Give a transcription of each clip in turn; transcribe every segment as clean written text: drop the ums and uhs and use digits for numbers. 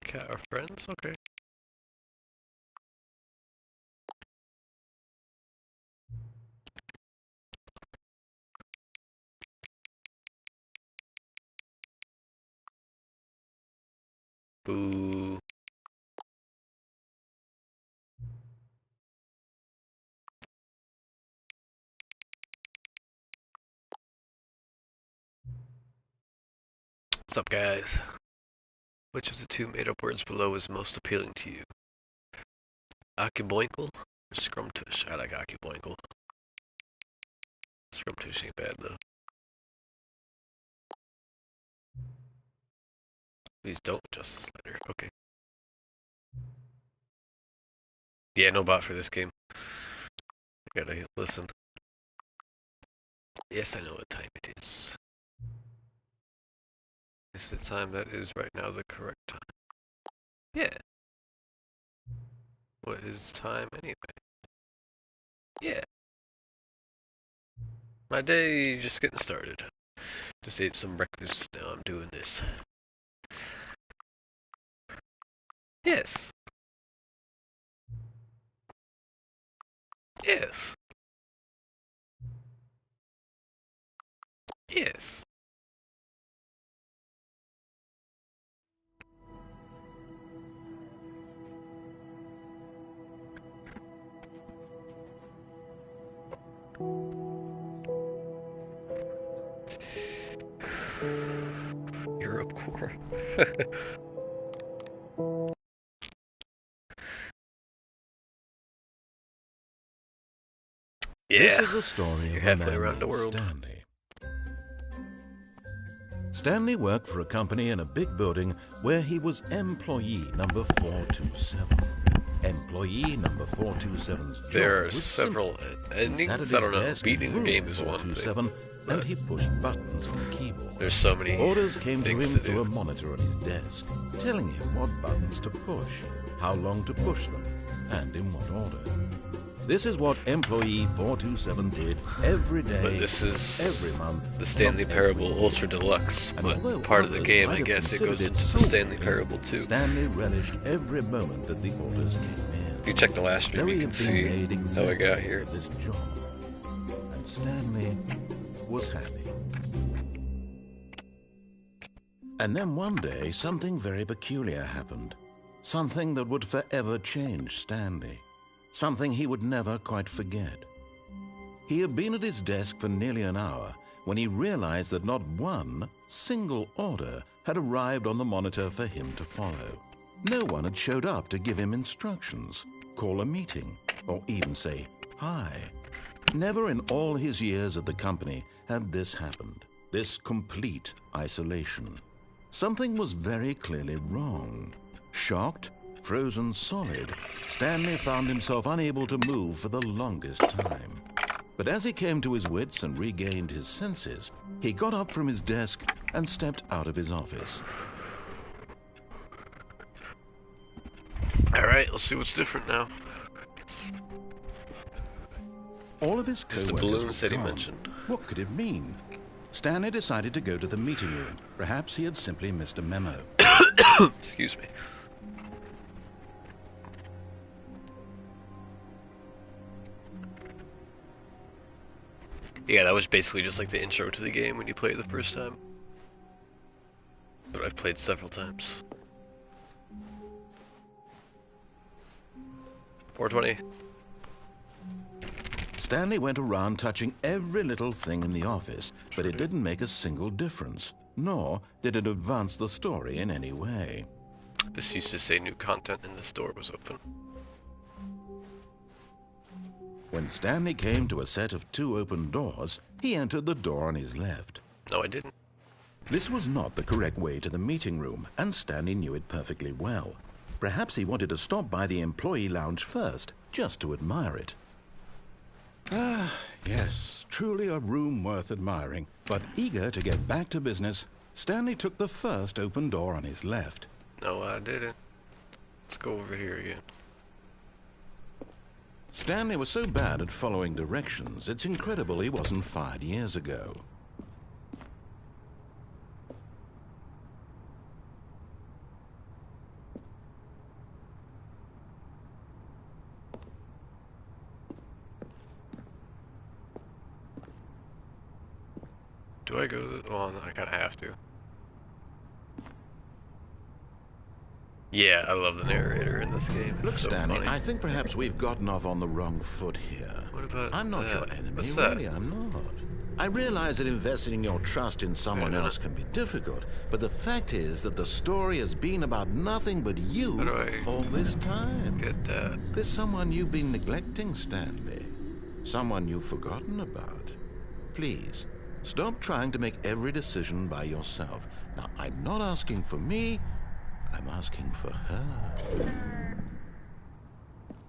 Cat are friends? Okay. Boo. What's up, guys? Which of the two made-up words below is most appealing to you? Akiboinkle or Scrumtush? I like Akiboinkle. Scrumtush ain't bad, though. Please don't adjust the slider. Okay. Yeah, no bot for this game. I gotta listen. Yes, I know what time it is. It's the time that is right now the correct time. Yeah. What is time anyway? Yeah. My day just getting started. Just ate some breakfast, now I'm doing this. Yes. Yes. Yes. Europe core. Yeah. This is the story You're of a halfway man around the named world. Stanley. Stanley worked for a company in a big building where he was employee number 427. Employee number 427's job There are was several simple. endings. He sat at I don't his know. desk Beating the in game room is one thing. 427 and he pushed buttons on the keyboard. There's so many Orders came to things him to through a do. monitor on his desk, telling him what buttons to push, how long to push them, and in what order. This is what employee 427 did every day, But this is every month, the Stanley of every Parable year. Ultra Deluxe. And although But part of the others game, might I have guess, it considered goes it into the soul Stanley cooking, Parable too. Stanley relished every moment that the orders came in. If you check the last stream, Though you he can had been see made how I exactly got here. for this job. And Stanley was happy. And then one day, something very peculiar happened. Something that would forever change Stanley. Something he would never quite forget. He had been at his desk for nearly an hour when he realized that not one single order had arrived on the monitor for him to follow. No one had showed up to give him instructions, call a meeting, or even say hi. Never in all his years at the company had this happened, this complete isolation. Something was very clearly wrong. Shocked, frozen solid, Stanley found himself unable to move for the longest time. But as he came to his wits and regained his senses, he got up from his desk and stepped out of his office. Alright, let's see what's different now. All of his There's the co-workers balloons were that he gone. mentioned. What could it mean? Stanley decided to go to the meeting room. Perhaps he had simply missed a memo. Excuse me. Yeah, that was basically just like the intro to the game when you play it the first time. But I've played several times. 420. Stanley went around touching every little thing in the office, but it didn't make a single difference, nor did it advance the story in any way. This used to say new content and the store was open. When Stanley came to a set of 2 open doors, he entered the door on his left. No, I didn't. This was not the correct way to the meeting room, and Stanley knew it perfectly well. Perhaps he wanted to stop by the employee lounge first, just to admire it. Ah, yes, truly a room worth admiring. But eager to get back to business, Stanley took the first open door on his left. No, I didn't. Let's go over here again. Stanley was so bad at following directions, it's incredible he wasn't fired years ago. Do I go? Well, no, I kind of have to. Yeah, I love the narrator in this game. It's Look, so Stanley, funny. I think perhaps we've gotten off on the wrong foot here. What about I'm not that? your enemy, What's that? really, I'm not. I realize that investing your trust in someone Wait a else can be difficult, but the fact is that the story has been about nothing but you How do I all this time. get that? There's someone you've been neglecting, Stanley. Someone you've forgotten about. Please, stop trying to make every decision by yourself. Now, I'm not asking for me, I'm asking for her.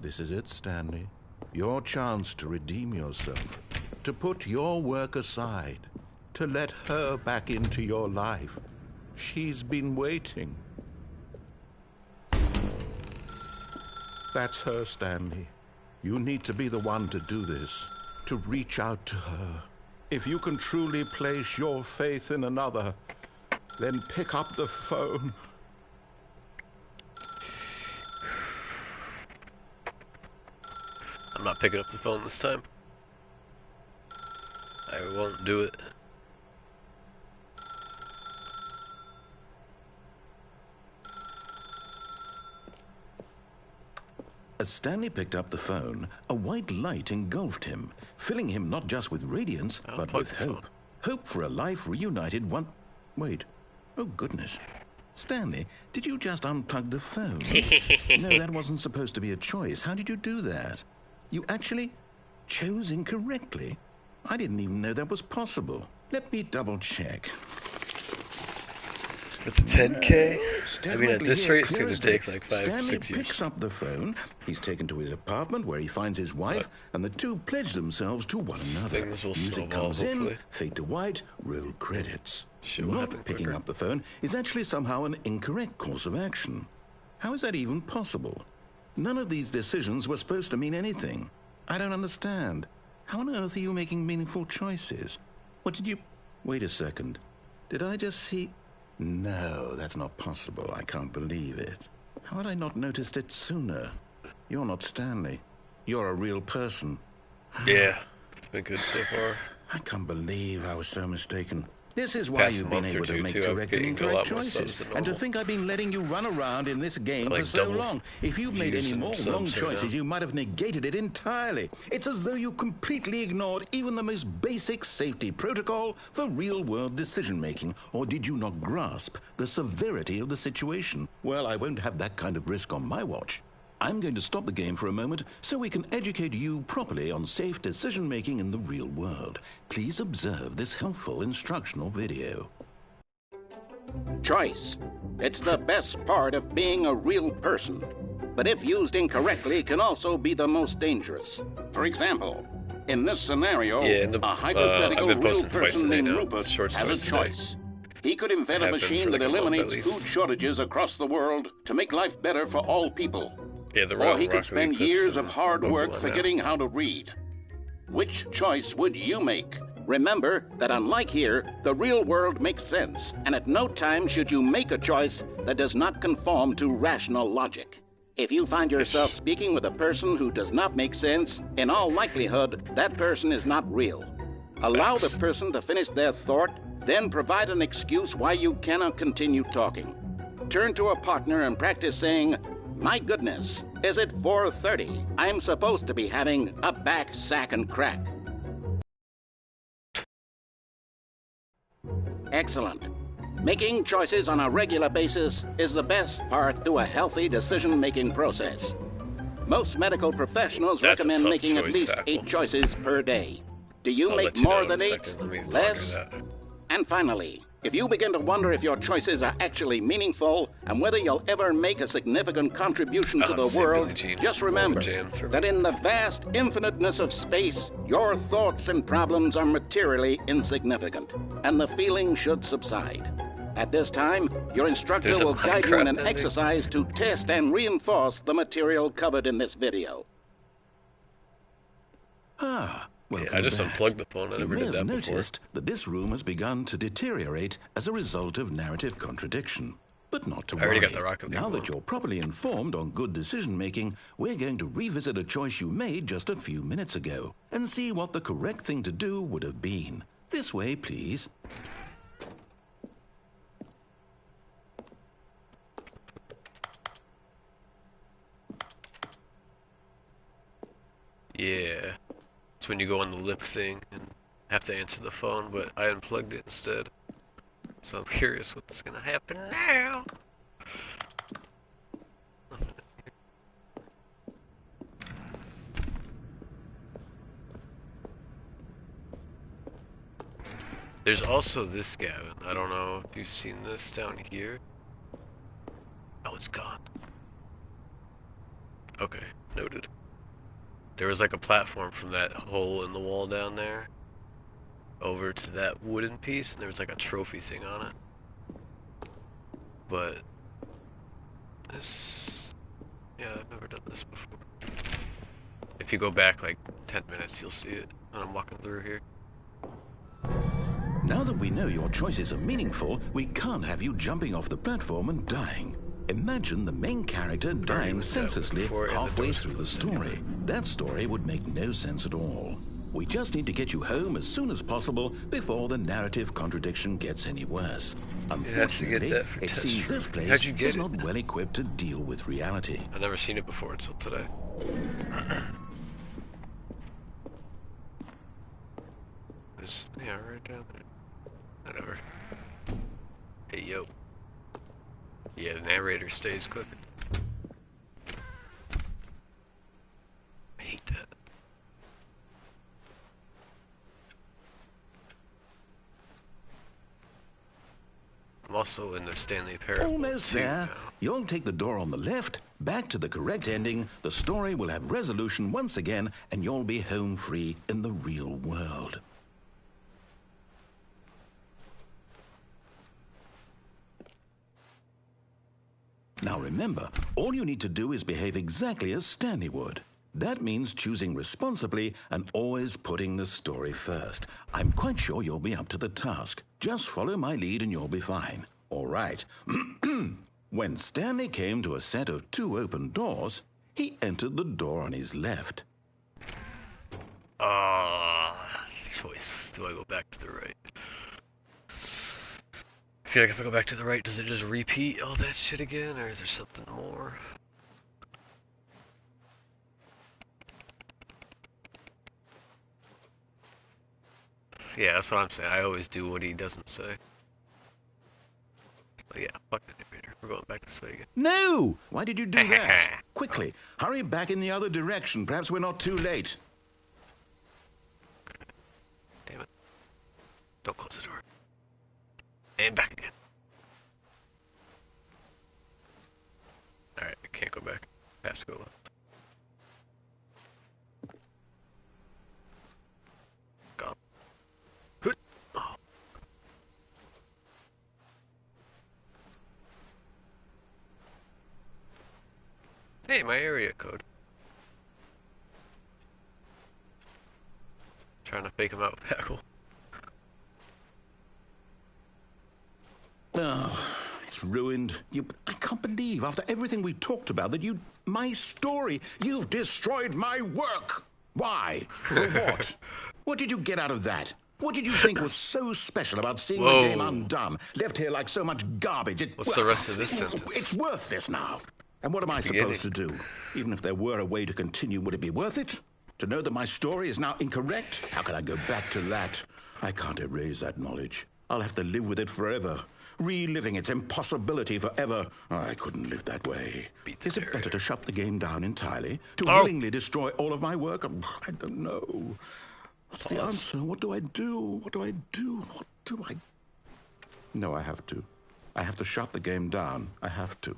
This is it, Stanley. Your chance to redeem yourself. To put your work aside. To let her back into your life. She's been waiting. That's her, Stanley. You need to be the one to do this. To reach out to her. If you can truly place your faith in another, then pick up the phone. I'm not picking up the phone this time. I won't do it. As Stanley picked up the phone, a white light engulfed him, filling him not just with radiance, but with hope. Hope for a life reunited one... Wait. Oh, goodness. Stanley, did you just unplug the phone? No, that wasn't supposed to be a choice. How did you do that? You actually chose incorrectly? I didn't even know that was possible. Let me double check. With the 10K? I mean, at this rate, it's going to take like 5 Stanley 6 years. picks up the phone. He's taken to his apartment where he finds his wife, and the two pledge themselves to one another. Things will Music snowball, comes hopefully. in, fade to white, roll credits. Shit will happen Not picking quicker. up the phone is actually somehow an incorrect course of action. How is that even possible? None of these decisions were supposed to mean anything. I don't understand. How on earth are you making meaningful choices? What did you... Wait a second. Did I just see... No, that's not possible. I can't believe it. How had I not noticed it sooner? You're not Stanley. You're a real person. Yeah, it's been good so far. I can't believe I was so mistaken. This is why Past you've been month or able to two, make too, I've correct and gained a incorrect lot more subs choices. than And to normal. think I've been letting you run around in this game Like for so double long. If you'd made views any and more subs wrong right choices, now. you might have negated it entirely. It's as though you completely ignored even the most basic safety protocol for real-world decision-making. Or did you not grasp the severity of the situation? Well, I won't have that kind of risk on my watch. I'm going to stop the game for a moment so we can educate you properly on safe decision-making in the real world. Please observe this helpful instructional video. Choice. It's the best part of being a real person. But if used incorrectly, can also be the most dangerous. For example, in this scenario, Yeah, a hypothetical I've been real posting twice person a day named now. Rupert Shorts has twice a a day. choice. He could invent a Have been machine for that like a month at eliminates least. food shortages across the world to make life better for all people. Yeah, the Or Royal he could Rocket spend League clips years and of hard work Pokemon now. forgetting how to read. Which choice would you make? Remember that unlike here, the real world makes sense, and at no time should you make a choice that does not conform to rational logic. If you find yourself speaking with a person who does not make sense, in all likelihood, that person is not real. Allow the person to finish their thought, then provide an excuse why you cannot continue talking. Turn to a partner and practice saying, "My goodness, is it 4:30? I'm supposed to be having a back, sack, and crack." Excellent. Making choices on a regular basis is the best part to a healthy decision-making process. Most medical professionals That's a recommend tough making at choice, least Tackle. 8 choices per day. Do you I'll make let you more know than in a 8? second. Let me Less? monitor that. And finally, if you begin to wonder if your choices are actually meaningful and whether you'll ever make a significant contribution to I'll the have to say world, Billie Jean. just More of a remember jam for me. that in the vast infiniteness of space, your thoughts and problems are materially insignificant, and the feeling should subside. At this time, your instructor There's a will guide you in an Minecraft ending. exercise to test and reinforce the material covered in this video. Ah, welcome Yeah, I just back. unplugged the phone. I You never may did have that before. noticed that this room has begun to deteriorate as a result of narrative contradiction. But not to I already worry. got the Rocket League Now that one. you're properly informed on good decision-making, we're going to revisit a choice you made just a few minutes ago and see what the correct thing to do would have been. This way, please. Yeah. It's when you go on the lip thing and have to answer the phone, but I unplugged it instead. So I'm curious what's gonna happen now. Nothing. There's also this cabin. I don't know if you've seen this down here. Oh, it's gone. Okay, noted. There was like a platform from that hole in the wall down there over to that wooden piece, and there was like a trophy thing on it. But this, yeah, I've never done this before. If you go back like 10 minutes, you'll see it when I'm walking through here. Now that we know your choices are meaningful, we can't have you jumping off the platform and dying. Imagine the main character dying senselessly halfway through the story. That story would make no sense at all. We just need to get you home as soon as possible before the narrative contradiction gets any worse. Unfortunately, it seems this place is not well equipped to deal with reality. I've never seen it before until today. Yeah, right down there. Whatever. Hey, yo. Yeah, the narrator stays cooking. I hate that. I'm also in the Stanley parable. Almost there. You'll take the door on the left, back to the correct ending, the story will have resolution once again, and you'll be home free in the real world. Now remember, all you need to do is behave exactly as Stanley would. That means choosing responsibly and always putting the story first. I'm quite sure you'll be up to the task. Just follow my lead and you'll be fine. All right. When Stanley came to a set of 2 open doors, he entered the door on his left. Choice. Do I go back to the right? I feel like if I go back to the right, does it just repeat all that shit again, or is there something more? Yeah, that's what I'm saying. I always do what he doesn't say. But yeah, fuck the narrator. We're going back this way again. No! Why did you do that? Quickly, hurry back in the other direction. Perhaps we're not too late. Damn it. Don't close the door. And back again. Alright, I can't go back. I have to go left. Gone. Oh. Hey, my area code. Trying to fake him out with Hackle. Oh, it's ruined. I can't believe, after everything we talked about, that my story, you've destroyed my work. Why? For what? What did you get out of that? What did you think was so special about seeing the game undone, left here like so much garbage? What's the rest of this sentence? It's worthless now. And what am I supposed to do? Even if there were a way to continue, would it be worth it? To know that my story is now incorrect? How can I go back to that? I can't erase that knowledge. I'll have to live with it forever. Reliving its impossibility forever. I couldn't live that way. Is it better to shut the game down entirely? To willingly destroy all of my work? I don't know. What's the answer? What do I do? What do I do? What do I... No, I have to. I have to shut the game down. I have to.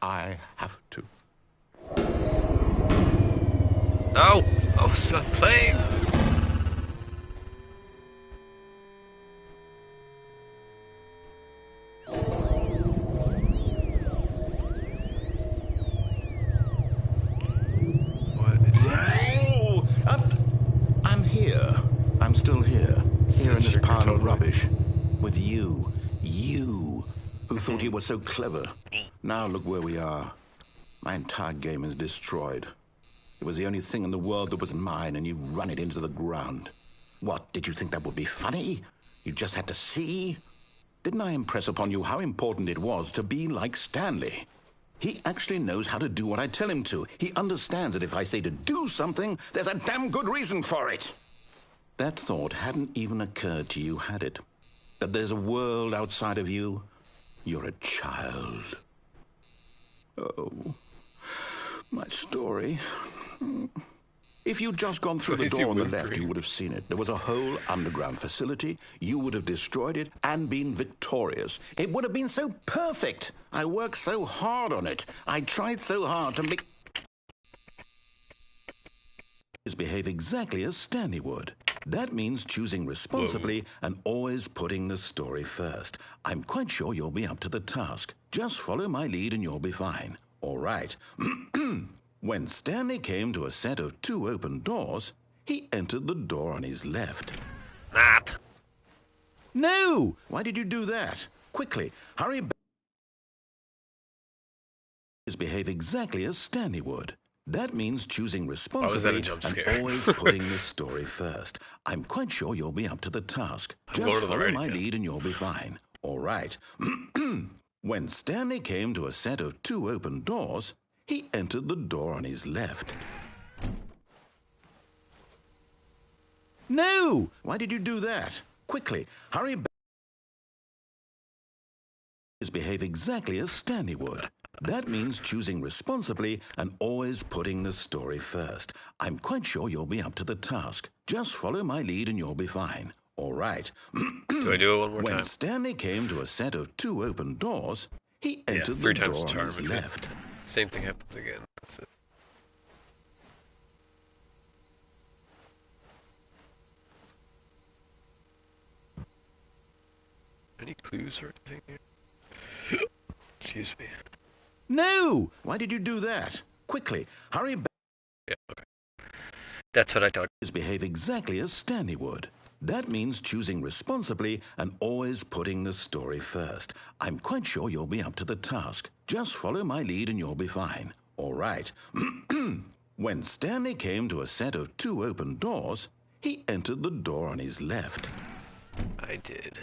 I have to. No! Oh, stop playing! I'm here. I'm still here. Here in this pile of rubbish. With you. You, who thought you were so clever. Now look where we are. My entire game is destroyed. It was the only thing in the world that was mine, and you've run it into the ground. What, did you think that would be funny? You just had to see? Didn't I impress upon you how important it was to be like Stanley? He actually knows how to do what I tell him to. He understands that if I say to do something, there's a damn good reason for it. That thought hadn't even occurred to you, had it? That there's a world outside of you? You're a child. Oh, my story. If you'd just gone through the door on the left, you would have seen it. There was a whole underground facility. You would have destroyed it and been victorious. It would have been so perfect. I worked so hard on it. I tried so hard to make... behave exactly as Stanley would. That means choosing responsibly and always putting the story first. I'm quite sure you'll be up to the task. Just follow my lead and you'll be fine. All right. When Stanley came to a set of 2 open doors, he entered the door on his left. Not. No! Why did you do that? Quickly, hurry back. Behave exactly as Stanley would. That means choosing responsibly and always putting the story first. I'm quite sure you'll be up to the task. Just follow my lead and you'll be fine. All right. When Stanley came to a set of 2 open doors, he entered the door on his left. No! Why did you do that? Quickly, hurry back. Behave exactly as Stanley would. That means choosing responsibly and always putting the story first. I'm quite sure you'll be up to the task. Just follow my lead and you'll be fine. All right. Do I do it one more time? When Stanley came to a set of 2 open doors, he entered the door on his left. Same thing happens again. That's it. Any clues or anything here? Excuse me. No! Why did you do that? Quickly, hurry back. Yeah, okay. That's what I thought. Behave exactly as Stanley would. That means choosing responsibly and always putting the story first. I'm quite sure you'll be up to the task. Just follow my lead and you'll be fine. All right. When Stanley came to a set of 2 open doors, he entered the door on his left. I did.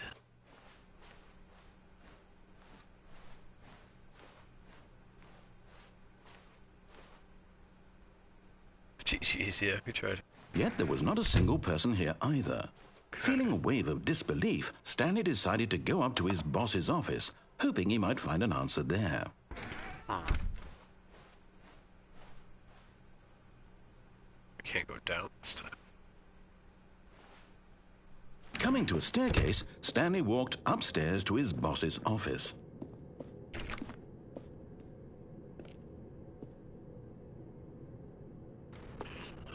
Jeez, yeah, we tried. Yet there was not a single person here either. Feeling a wave of disbelief, Stanley decided to go up to his boss's office, hoping he might find an answer there. I can't go down this time. Coming to a staircase, Stanley walked upstairs to his boss's office.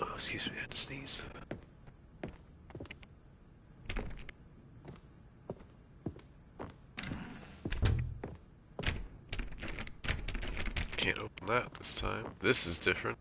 Oh, excuse me, I had to sneeze. Can't open that this time. This is different.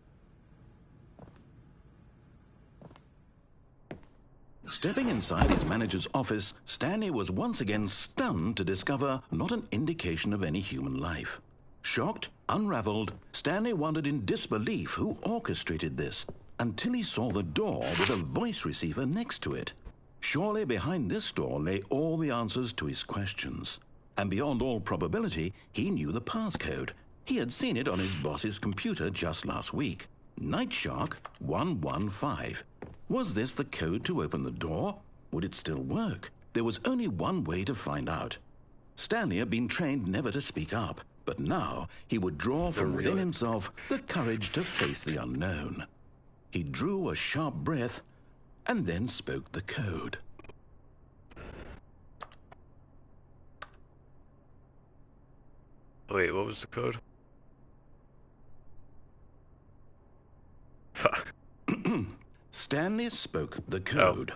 Stepping inside his manager's office, Stanley was once again stunned to discover not an indication of any human life. Shocked, unraveled, Stanley wondered in disbelief who orchestrated this, until he saw the door with a voice receiver next to it. Surely behind this door lay all the answers to his questions. And beyond all probability, he knew the passcode. He had seen it on his boss's computer just last week. Night Shark 115. Was this the code to open the door? Would it still work? There was only one way to find out. Stanley had been trained never to speak up, but now he would draw from within himself the courage to face the unknown. He drew a sharp breath and then spoke the code. Wait, what was the code? Fuck. Stanley spoke the code.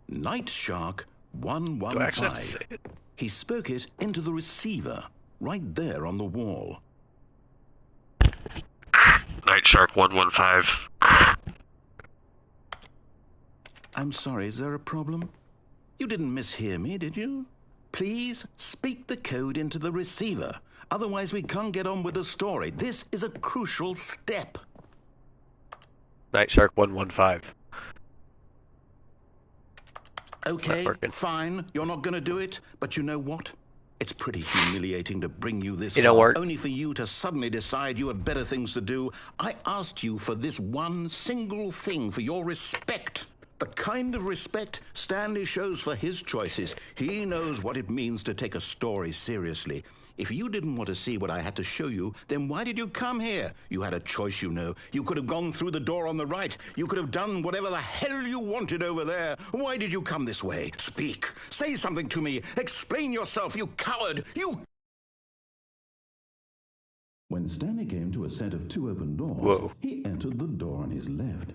Night Shark 115. Do I actually have to say it? He spoke it into the receiver, right there on the wall. Night Shark 115. I'm sorry, is there a problem? You didn't mishear me, did you? Please speak the code into the receiver. Otherwise, we can't get on with the story. This is a crucial step. Night Shark 115. Okay, working. fine. You're not going to do it. But you know what? It's pretty humiliating to bring you this It don't far, work. only for you to suddenly decide you have better things to do. I asked you for this one single thing, for your respect. The kind of respect Stanley shows for his choices. He knows what it means to take a story seriously. If you didn't want to see what I had to show you, then why did you come here? You had a choice, you know. You could have gone through the door on the right. You could have done whatever the hell you wanted over there. Why did you come this way? Speak. Say something to me. Explain yourself, you coward. You... When Stanley came to a set of 2 open doors, Whoa. he entered the door on his left.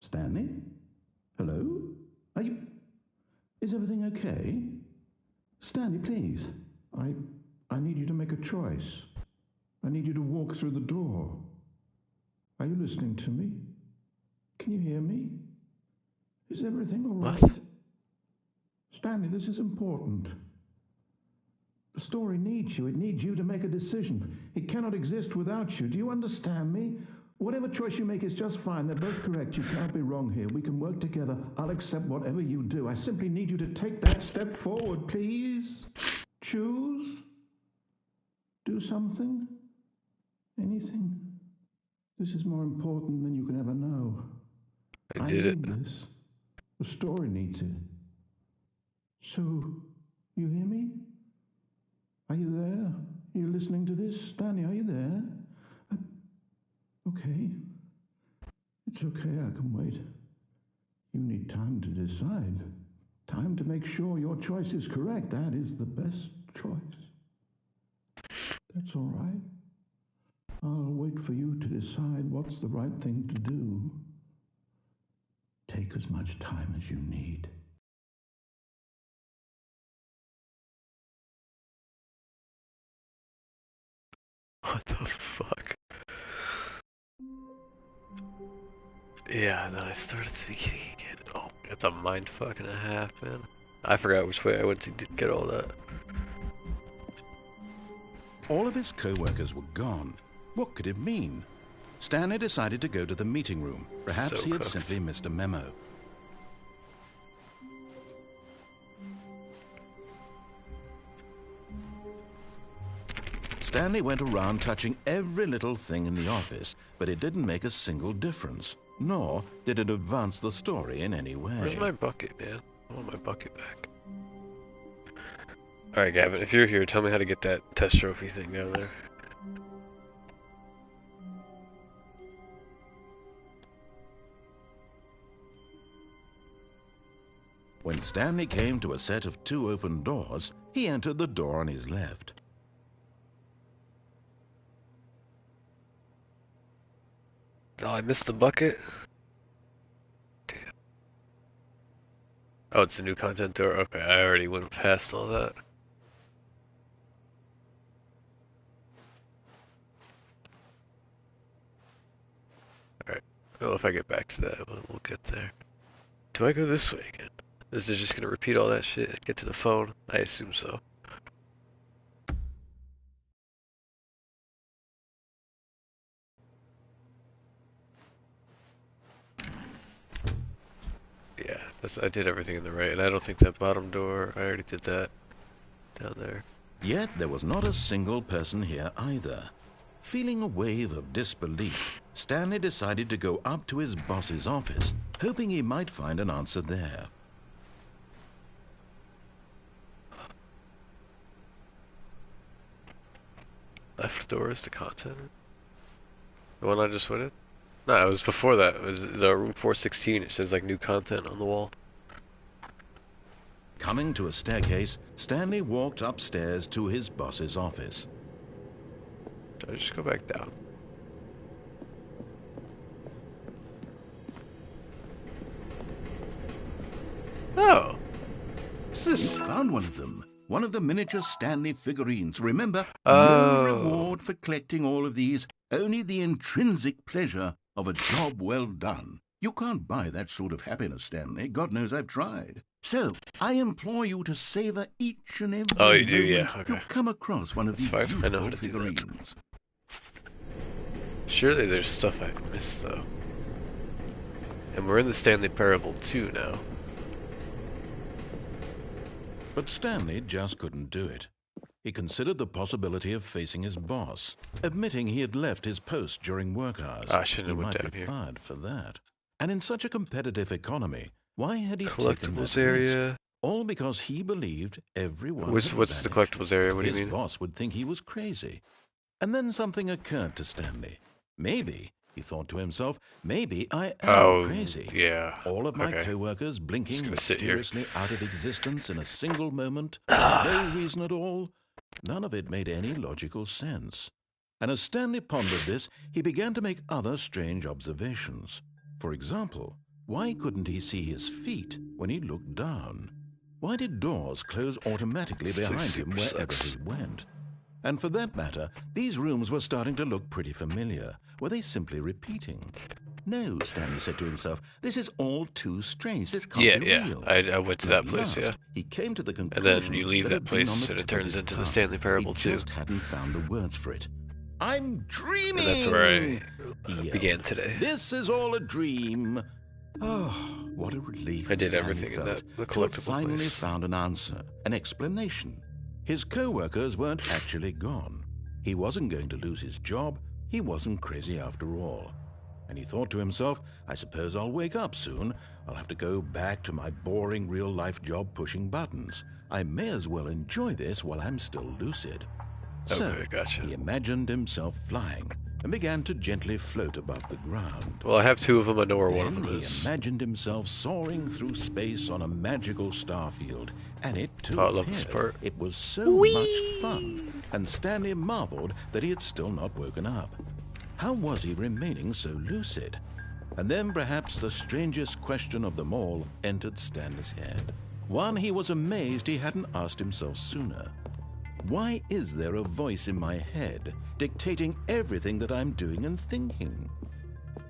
Stanley? Hello? Are you... Is everything okay? Stanley, please. I need you to make a choice. I need you to walk through the door. Are you listening to me? Can you hear me? Is everything all right? What? Stanley, this is important. The story needs you. It needs you to make a decision. It cannot exist without you. Do you understand me? Whatever choice you make is just fine. They're both correct. You can't be wrong here. We can work together. I'll accept whatever you do. I simply need you to take that step forward, please. Choose. Do something. Anything. This is more important than you can ever know. I did it. Need this. The story needs it. So, you hear me? Are you there? Are you listening to this? Stanley, are you there? Okay. It's okay, I can wait. You need time to decide. Time to make sure your choice is correct. That is the best choice. That's all right. I'll wait for you to decide what's the right thing to do. Take as much time as you need. What the fuck? Yeah, and then I started thinking again. Oh, it's a mind fuck and a half, man. I forgot which way I went to get all that. All of his co-workers were gone. What could it mean? Stanley decided to go to the meeting room. Perhaps he had simply missed a memo. Stanley went around touching every little thing in the office, but it didn't make a single difference, nor did it advance the story in any way. Where's my bucket, man? I want my bucket back. Alright, Gavin, if you're here, tell me how to get that test trophy thing down there. When Stanley came to a set of 2 open doors, he entered the door on his left. Oh, I missed the bucket? Damn. Oh, it's a new content door? Okay, I already went past all that. Alright, well, if I get back to that, we'll get there. Do I go this way again? Is it just gonna repeat all that shit and get to the phone? I assume so. Yeah, I did everything in the right, and I don't think that bottom door, I already did that down there. Yet there was not a single person here either. Feeling a wave of disbelief, Stanley decided to go up to his boss's office, hoping he might find an answer there. Left door is the content? The one I just went in? No, it was before that. It was the room 416. It says like new content on the wall. Coming to a staircase, Stanley walked upstairs to his boss's office. Do I just go back down? Oh! What's this? He found one of them. One of the miniature Stanley figurines. Remember, Oh. no reward for collecting all of these, only the intrinsic pleasure of a job well done. You can't buy that sort of happiness, Stanley. God knows I've tried. So, I implore you to savor each and every Oh, you do, moment yeah, okay. you come across one of That's these fine. I know beautiful how to do that. figurines. Surely there's stuff I missed though. And we're in the Stanley Parable 2 now. But Stanley just couldn't do it. He considered the possibility of facing his boss, admitting he had left his post during work hours. I shouldn't have He went might down be here. fired for that. And in such a competitive economy, why had he taken that Collectibles risk? area. All because he believed everyone What's had the vanished. collectibles area? What do you His mean? boss would think he was crazy. And then something occurred to Stanley. Maybe, he thought to himself, maybe I am crazy. Yeah. All of my Okay. co-workers blinking gonna sit here. mysteriously out of existence in a single moment, for no reason at all. None of it made any logical sense. And as Stanley pondered this, he began to make other strange observations. For example, why couldn't he see his feet when he looked down? Why did doors close automatically This behind place him super wherever sucks. he went? And for that matter, these rooms were starting to look pretty familiar. Were they simply repeating? No, Stanley said to himself, this is all too strange. This can't be Yeah. real. I went to And that at place, yeah. last, he came to the And conclusion then you leave that that had been on place the and it tip of turns his into the tongue. Stanley Parable He 2. just hadn't found the words for it. I'm dreaming! And that's where I he yelled. began today. This is all a dream. Oh, what a relief I did Stanley everything in felt the to have collectible finally place. found an answer, an explanation. His co-workers weren't actually gone. He wasn't going to lose his job. He wasn't crazy after all. And he thought to himself, I suppose I'll wake up soon. I'll have to go back to my boring real-life job pushing buttons. I may as well enjoy this while I'm still lucid. So Okay, gotcha. he imagined himself flying and began to gently float above the ground. Well, I have two of them. I know where one of Then them he is. imagined himself soaring through space on a magical starfield, and it too Oh, I love this appeared. part. It was so much fun, and Stanley marveled that he had still not woken up. How was he remaining so lucid? And then perhaps the strangest question of them all entered Stanley's head. One he was amazed he hadn't asked himself sooner. Why is there a voice in my head dictating everything that I'm doing and thinking?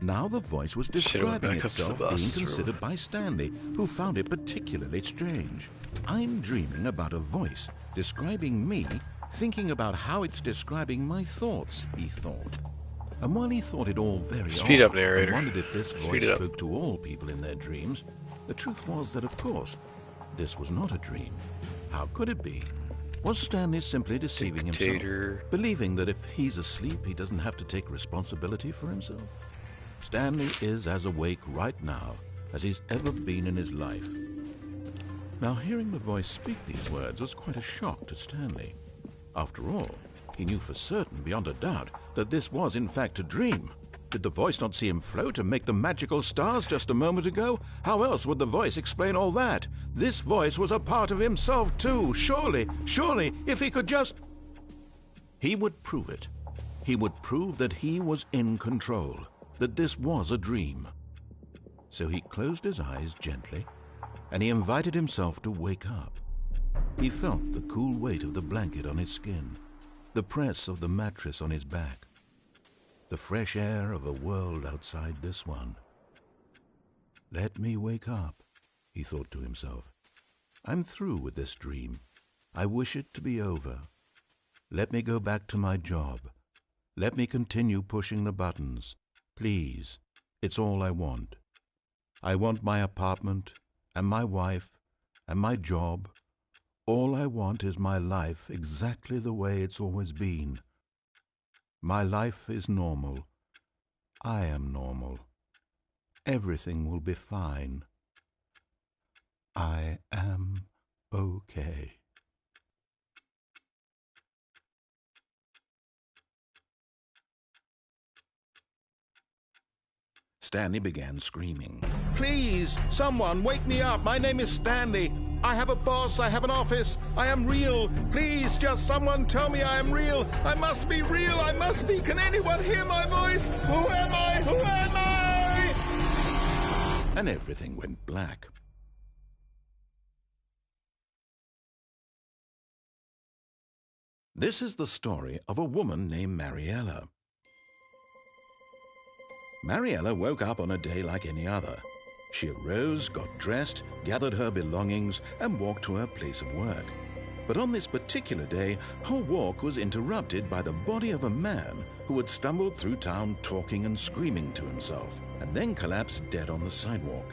Now the voice was Should've went describing back up to the itself being boss's room. considered by Stanley, who found it particularly strange. I'm dreaming about a voice describing me, thinking about how it's describing my thoughts, he thought. And while he thought it all very Speed odd up, narrator. and wondered if this Speed voice it up. spoke to all people in their dreams, the truth was that, of course, this was not a dream. How could it be? Was Stanley simply deceiving Dictator. himself, believing that if he's asleep, he doesn't have to take responsibility for himself? Stanley is as awake right now as he's ever been in his life. Now, hearing the voice speak these words was quite a shock to Stanley. After all, he knew for certain, beyond a doubt, that this was in fact a dream. Did the voice not see him float and make the magical stars just a moment ago? How else would the voice explain all that? This voice was a part of himself too. Surely, if he could just... He would prove it. He would prove that he was in control, that this was a dream. So he closed his eyes gently, and he invited himself to wake up. He felt the cool weight of the blanket on his skin, the press of the mattress on his back, the fresh air of a world outside this one. Let me wake up, he thought to himself. I'm through with this dream. I wish it to be over. Let me go back to my job. Let me continue pushing the buttons. Please, it's all I want. I want my apartment and my wife and my job. All I want is my life exactly the way it's always been. My life is normal. I am normal. Everything will be fine. I am okay. Stanley began screaming. Please, someone, wake me up. My name is Stanley. I have a boss. I have an office. I am real. Please, just someone tell me I am real. I must be real. I must be. Can anyone hear my voice? Who am I? Who am I? And everything went black. This is the story of a woman named Mariella. Mariella woke up on a day like any other. She arose, got dressed, gathered her belongings, and walked to her place of work. But on this particular day, her walk was interrupted by the body of a man who had stumbled through town talking and screaming to himself, and then collapsed dead on the sidewalk.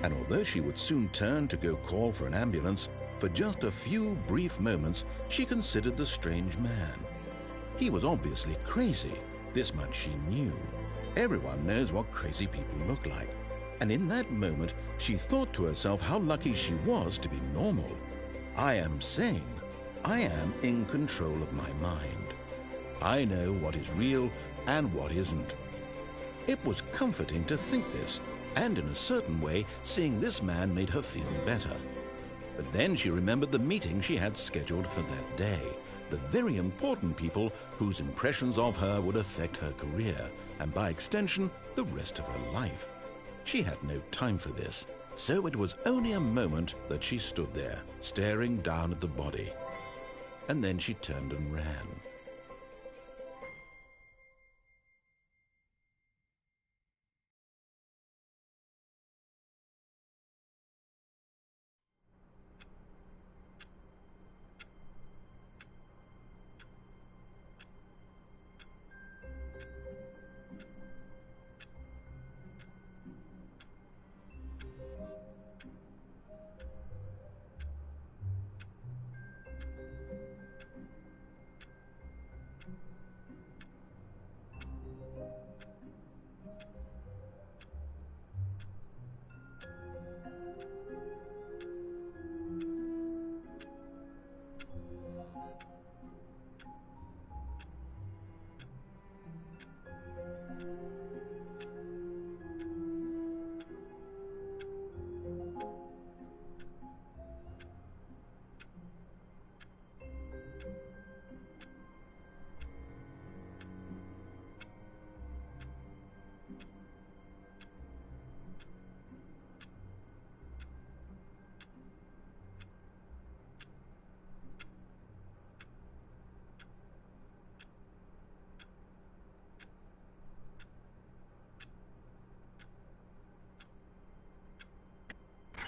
And although she would soon turn to go call for an ambulance, for just a few brief moments she considered the strange man. He was obviously crazy, this much she knew. Everyone knows what crazy people look like. And in that moment, she thought to herself how lucky she was to be normal. I am sane. I am in control of my mind. I know what is real and what isn't. It was comforting to think this, and in a certain way, seeing this man made her feel better. But then she remembered the meeting she had scheduled for that day, the very important people whose impressions of her would affect her career, and by extension, the rest of her life. She had no time for this, so it was only a moment that she stood there, staring down at the body. And then she turned and ran.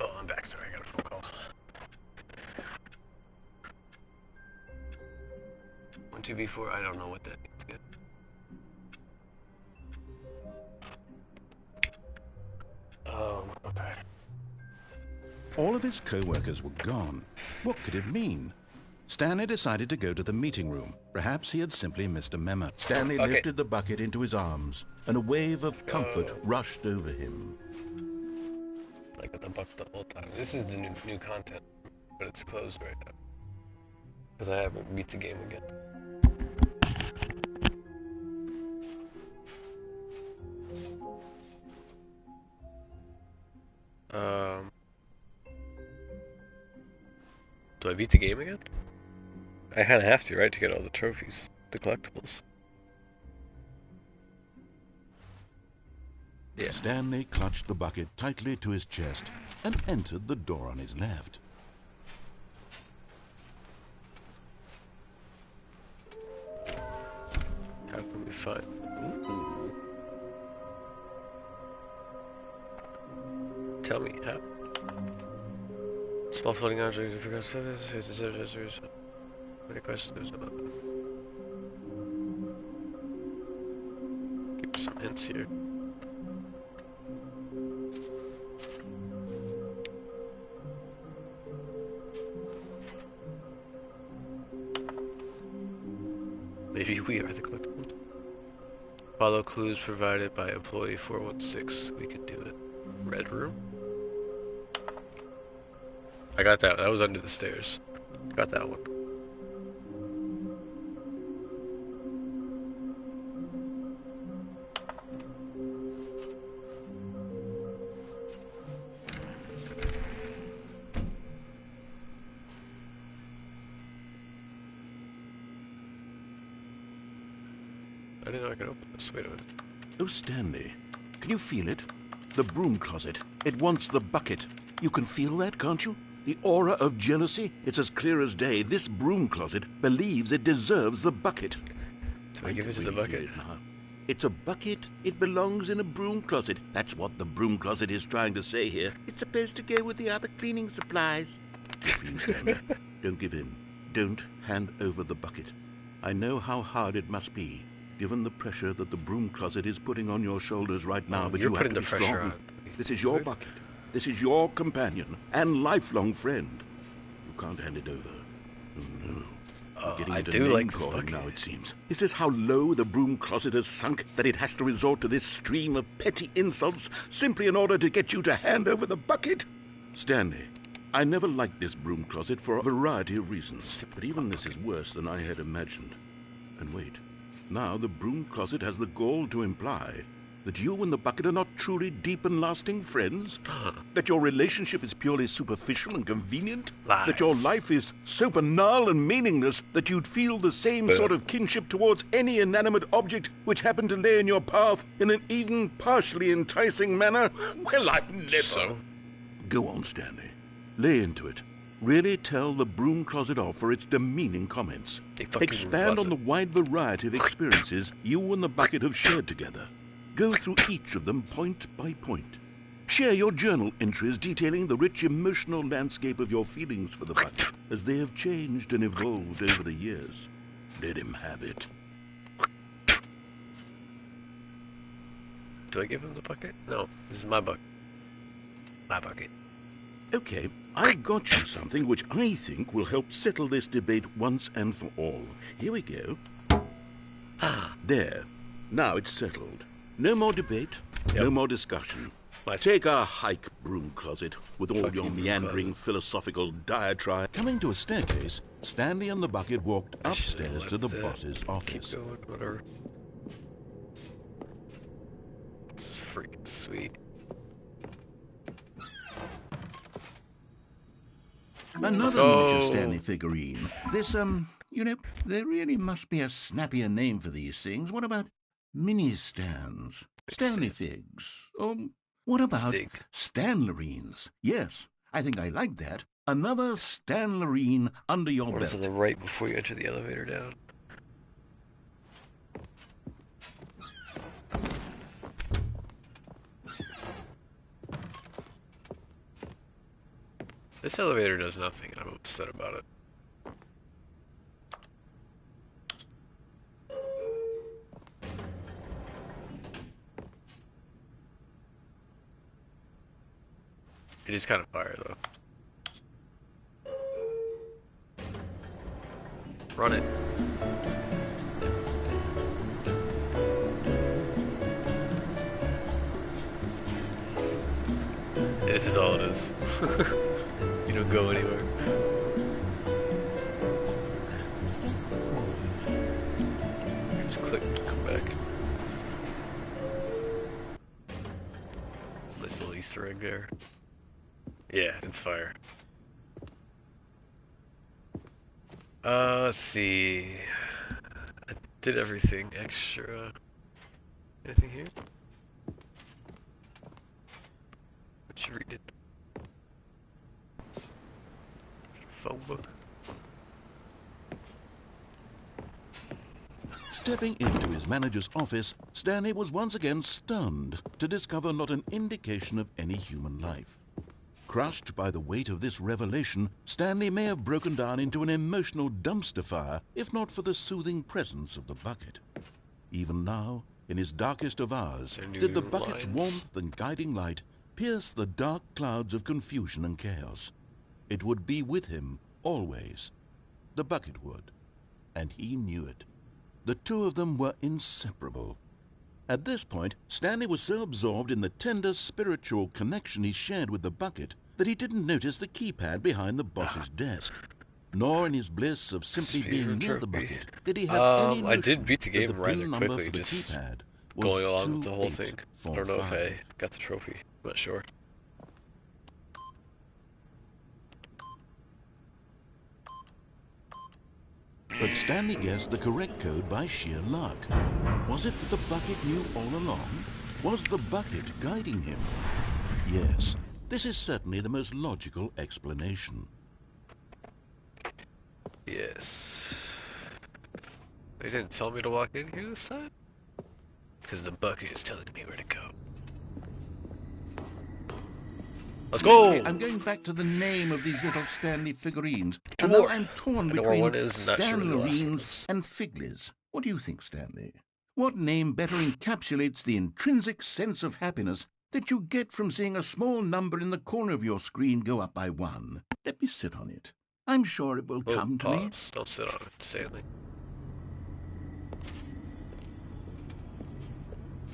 Oh, I'm back. Sorry, I got a phone call. 1, 2, V4. I don't know what that is. Okay. All of his co-workers were gone. What could it mean? Stanley decided to go to the meeting room. Perhaps he had simply missed a memo. Stanley lifted the bucket into his arms, and a wave of comfort rushed over him. I got the bucket the whole time. This is the new content, but it's closed right now because I haven't beat the game again. Do I beat the game again? I kind of have to, right, to get all the trophies, the collectibles. Yeah. Stanley clutched the bucket tightly to his chest and entered the door on his left. How can we find... Ooh. Tell me, how? Small floating objects, many questions about them. Give me some hints here. Maybe we are the collectibles. Follow clues provided by employee 416. We could do it. Red room? I got that. That was under the stairs. Got that one. I didn't know I could open this. Wait a minute. Oh, Stanley, can you feel it? The broom closet. It wants the bucket. You can feel that, can't you? The aura of jealousy? It's as clear as day. This broom closet believes it deserves the bucket. So I give it to the bucket. It's a bucket. It belongs in a broom closet. That's what the broom closet is trying to say here. It's supposed to go with the other cleaning supplies. Good for you, Stanley. Don't give in. Don't hand over the bucket. I know how hard it must be, given the pressure that the broom closet is putting on your shoulders right now, but You're you have putting to the be pressure strong. on. This is your bucket. This is your companion and lifelong friend. You can't hand it over. Oh, no. We're getting I into do like this name-calling bucket. now, it seems. Is this how low the broom closet has sunk, that it has to resort to this stream of petty insults simply in order to get you to hand over the bucket? Stanley, I never liked this broom closet for a variety of reasons, but even this is worse than I had imagined. And wait, now the broom closet has the gall to imply that you and the bucket are not truly deep and lasting friends? That your relationship is purely superficial and convenient? Lies. That your life is so banal and meaningless that you'd feel the same sort of kinship towards any inanimate object which happened to lay in your path in an even partially enticing manner? Well, I've never... So? Go on, Stanley. Lay into it. Really tell the broom closet off for its demeaning comments. Expand on the wide variety of experiences you and the bucket have shared together. Go through each of them point by point. Share your journal entries detailing the rich emotional landscape of your feelings for the bucket as they have changed and evolved over the years. Let him have it. Do I give him the bucket? No, this is my bucket. My bucket. Okay, I've got you something which I think will help settle this debate once and for all. Here we go. There. Now it's settled. No more debate, no more discussion. Take a hike, broom closet, with all your meandering philosophical diatribe. Coming to a staircase, Stanley and the bucket walked upstairs to the boss's office. Keep going, whatever. This is freaking sweet. Another miniature Stanley figurine. This, you know, there really must be a snappier name for these things. What about mini-stands? Stanley figs? Or what about Stanlerines? Yes, I think I like that. Another Stanlerine under your What belt. is on the right before you enter the elevator down? This elevator does nothing, and I'm upset about it. It is kind of fire, though. Run it. Yeah, this is all it is. You don't go anywhere. You just click to come back. Nice little Easter egg there. Yeah, it's fire. Let's see. I did everything extra. Anything here? Let's read it. Phone book. Stepping into his manager's office, Stanley was once again stunned to discover not an indication of any human life. Crushed by the weight of this revelation, Stanley may have broken down into an emotional dumpster fire if not for the soothing presence of the bucket. Even now, in his darkest of hours, did the bucket's warmth and guiding light pierce the dark clouds of confusion and chaos. It would be with him always. The bucket would, and he knew it. The two of them were inseparable. At this point, Stanley was so absorbed in the tender spiritual connection he shared with the bucket that he didn't notice the keypad behind the boss's desk. Nor in his bliss of simply being near the bucket did he have any notion I did beat the game that the rather pin number quickly, for the just keypad was going along with the whole thing. I don't know if 2845. I got the trophy. I'm not sure. But Stanley guessed the correct code by sheer luck. Was it that the bucket knew all along? Was the bucket guiding him? Yes, this is certainly the most logical explanation. Yes. They didn't tell me to walk in here this time? Because the bucket is telling me where to go. Let's Lately, go! I'm going back to the name of these little Stanley figurines. Two And now more. I'm torn I know where between one is, I'm not sure where the last one Stanlerines is. and Figlys. What do you think, Stanley? What name better encapsulates the intrinsic sense of happiness that you get from seeing a small number in the corner of your screen go up by 1? Let me sit on it. I'm sure it will Oh, come to me. pause. Don't sit on it, Stanley.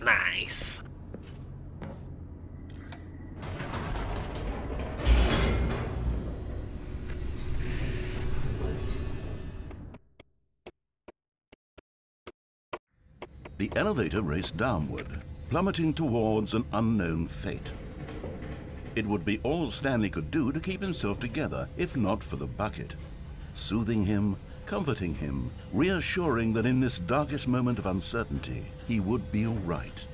Nice. The elevator raced downward, plummeting towards an unknown fate. It would be all Stanley could do to keep himself together, if not for the bucket. Soothing him, comforting him, reassuring that in this darkest moment of uncertainty, he would be all right.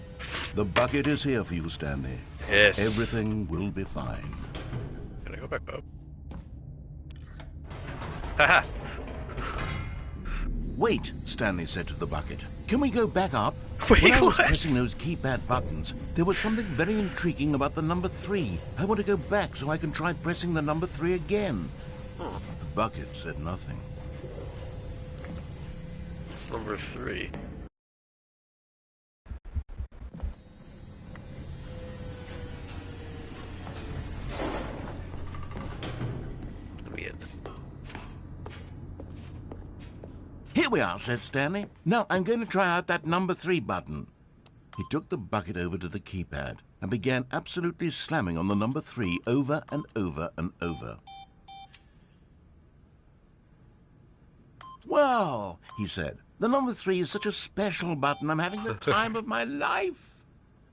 The bucket is here for you, Stanley. Yes. Everything will be fine. Can I go back up? Haha! Wait, Stanley said to the bucket. Can we go back up? Wait, when I was what? pressing those keypad buttons, there was something very intriguing about the number 3. I want to go back so I can try pressing the number 3 again. Huh. The bucket said nothing. It's number 3. Let me in. Here we are, said Stanley. Now I'm going to try out that number 3 button. He took the bucket over to the keypad and began absolutely slamming on the number 3 over and over and over. Wow, he said. The number 3 is such a special button. I'm having the time of my life.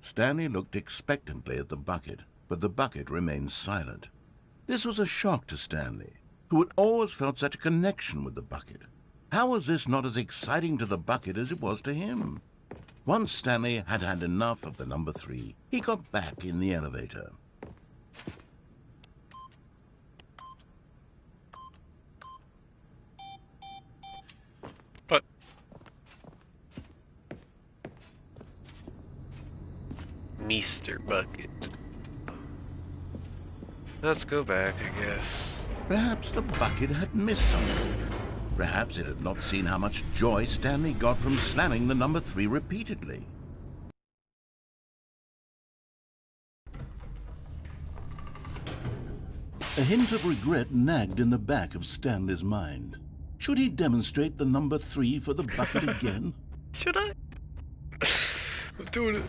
Stanley looked expectantly at the bucket, but the bucket remained silent. This was a shock to Stanley, who had always felt such a connection with the bucket. How was this not as exciting to the bucket as it was to him? Once Stanley had had enough of the number 3, he got back in the elevator. But Mr. Bucket. Let's go back, I guess. Perhaps the bucket had missed something. Perhaps it had not seen how much joy Stanley got from slamming the number 3 repeatedly. A hint of regret nagged in the back of Stanley's mind. Should he demonstrate the number 3 for the bucket again? Should I? I'm doing it.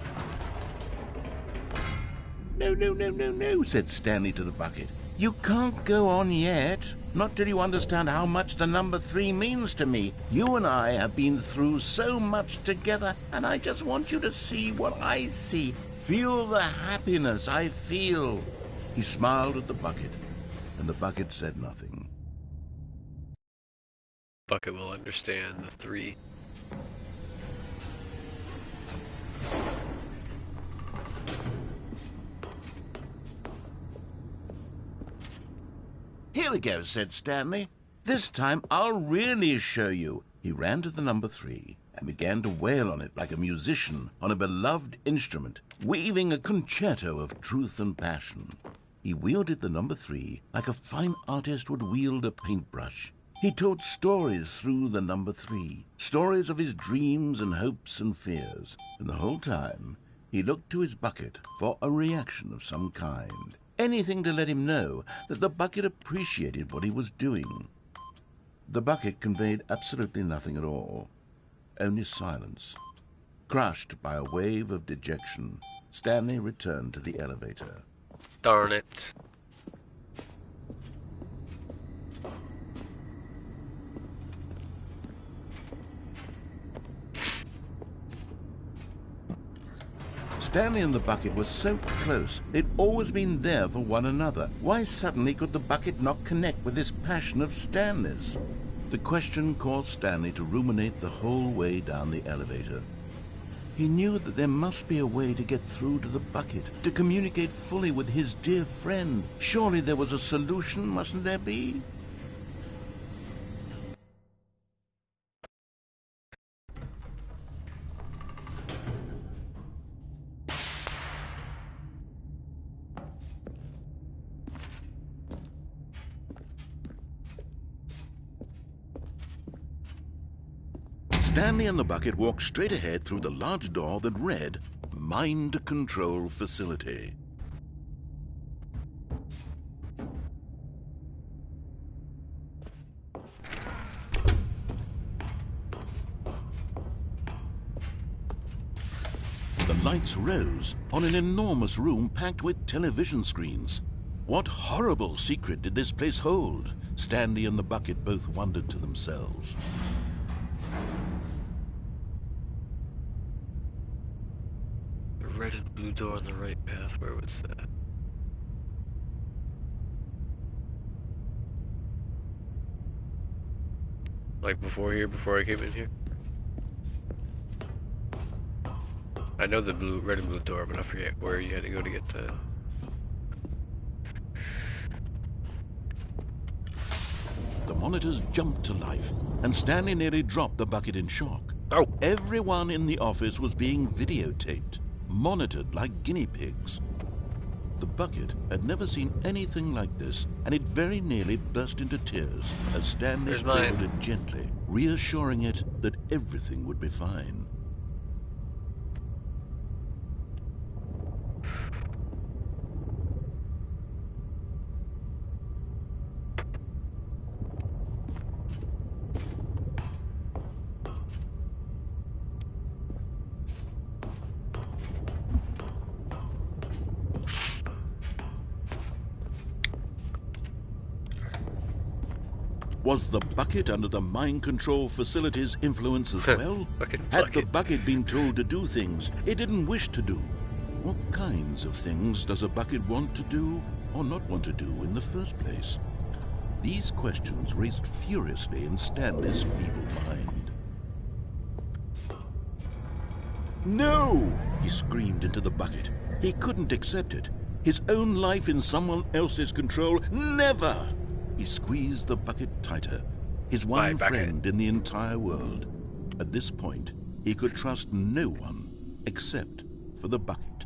No, said Stanley to the bucket. You can't go on yet. Not till you understand how much the number 3 means to me. You and I have been through so much together, and I just want you to see what I see. Feel the happiness I feel. He smiled at the bucket, and the bucket said nothing. Bucket will understand the 3. Here we go, said Stanley. This time I'll really show you. He ran to the number 3 and began to wail on it like a musician on a beloved instrument, weaving a concerto of truth and passion. He wielded the number 3 like a fine artist would wield a paintbrush. He told stories through the number 3, stories of his dreams and hopes and fears, and the whole time he looked to his bucket for a reaction of some kind. Anything to let him know that the bucket appreciated what he was doing. The bucket conveyed absolutely nothing at all, only silence. Crushed by a wave of dejection, Stanley returned to the elevator. Darn it. Stanley and the bucket were so close. They'd always been there for one another. Why suddenly could the bucket not connect with this passion of Stanley's? The question caused Stanley to ruminate the whole way down the elevator. He knew that there must be a way to get through to the bucket, to communicate fully with his dear friend. Surely there was a solution, mustn't there be? Stanley and the bucket walked straight ahead through the large door that read, Mind Control Facility. The lights rose on an enormous room packed with television screens. What horrible secret did this place hold? Stanley and the bucket both wondered to themselves. The red and blue door on the right path, where was that? Like before I came in here? I know the red and blue door, but I forget where you had to go to get that. The monitors jumped to life, and Stanley nearly dropped the bucket in shock. Oh! Everyone in the office was being videotaped, monitored like guinea pigs. The bucket had never seen anything like this, and it very nearly burst into tears as Stanley cradled it gently, reassuring it that everything would be fine. Was the bucket under the mind control facility's influence as well? Had the bucket been told to do things it didn't wish to do? What kinds of things does a bucket want to do or not want to do in the first place? These questions raced furiously in Stanley's feeble mind. No! He screamed into the bucket. He couldn't accept it. His own life in someone else's control, never! He squeezed the bucket tighter, his one friend in the entire world. At this point, he could trust no one except for the bucket.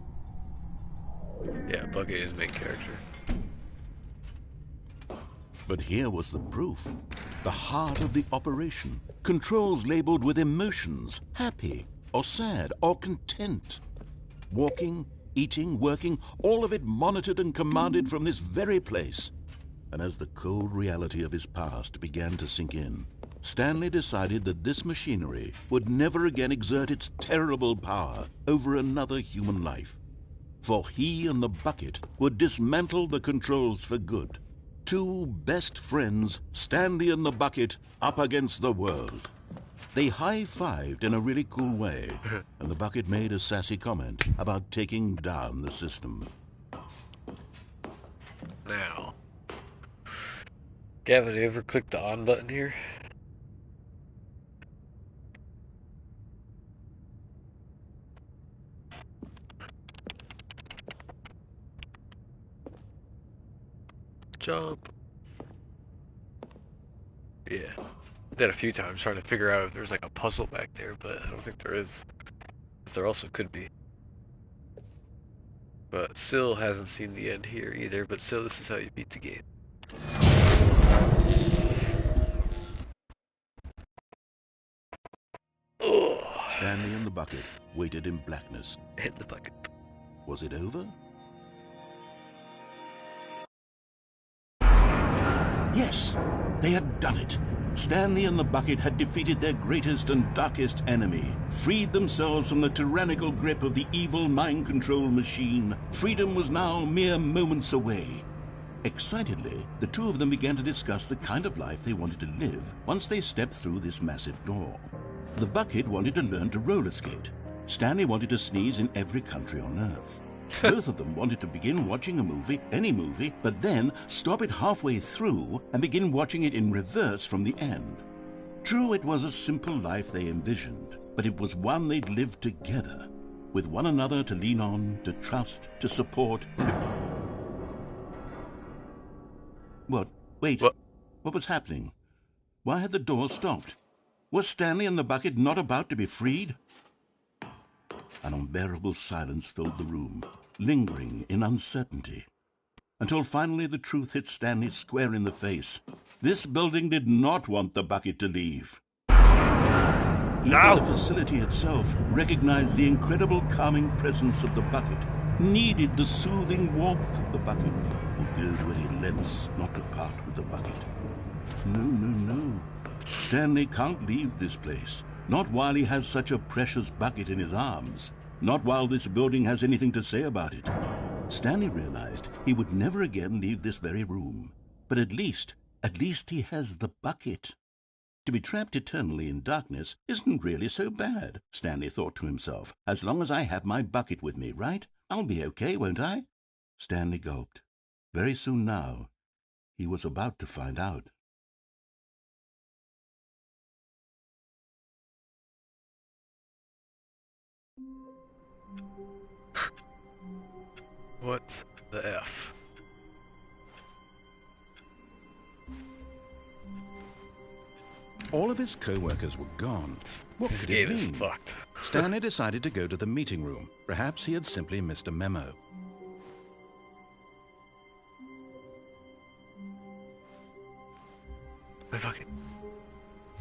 Yeah, Bucket is main character. But here was the proof. The heart of the operation. Controls labeled with emotions, happy or sad or content. Walking, eating, working, all of it monitored and commanded from this very place. And as the cold reality of his past began to sink in, Stanley decided that this machinery would never again exert its terrible power over another human life. For he and the bucket would dismantle the controls for good. Two best friends, Stanley and the bucket, up against the world. They high-fived in a really cool way, and the bucket made a sassy comment about taking down the system. Now, Gavin, have you ever clicked the on button here? Jump. Yeah. Did a few times trying to figure out if there's like a puzzle back there, but I don't think there is. But there also could be. But Syl hasn't seen the end here either, but Syl, this is how you beat the game. Stanley and the bucket waited in blackness. Hit the bucket. Was it over? Yes, they had done it. Stanley and the bucket had defeated their greatest and darkest enemy, freed themselves from the tyrannical grip of the evil mind control machine. Freedom was now mere moments away. Excitedly, the two of them began to discuss the kind of life they wanted to live once they stepped through this massive door. The bucket wanted to learn to roller skate. Stanley wanted to sneeze in every country on Earth. Both of them wanted to begin watching a movie, any movie, but then stop it halfway through and begin watching it in reverse from the end. True, it was a simple life they envisioned, but it was one they'd lived together, with one another to lean on, to trust, to support. What? Wait. What was happening? Why had the door stopped? Was Stanley and the bucket not about to be freed? An unbearable silence filled the room, lingering in uncertainty, until finally the truth hit Stanley square in the face. This building did not want the bucket to leave. Even the facility itself recognized the incredible calming presence of the bucket, needed the soothing warmth of the bucket, would go to any lengths not to part with the bucket. No, no, no. Stanley can't leave this place. Not while he has such a precious bucket in his arms. Not while this building has anything to say about it. Stanley realized he would never again leave this very room. But at least he has the bucket. To be trapped eternally in darkness isn't really so bad, Stanley thought to himself. As long as I have my bucket with me, right? I'll be okay, won't I? Stanley gulped. Very soon now, he was about to find out. What the F? All of his co-workers were gone. What This could game it is mean? fucked. Stanley decided to go to the meeting room. Perhaps he had simply missed a memo. My fucking...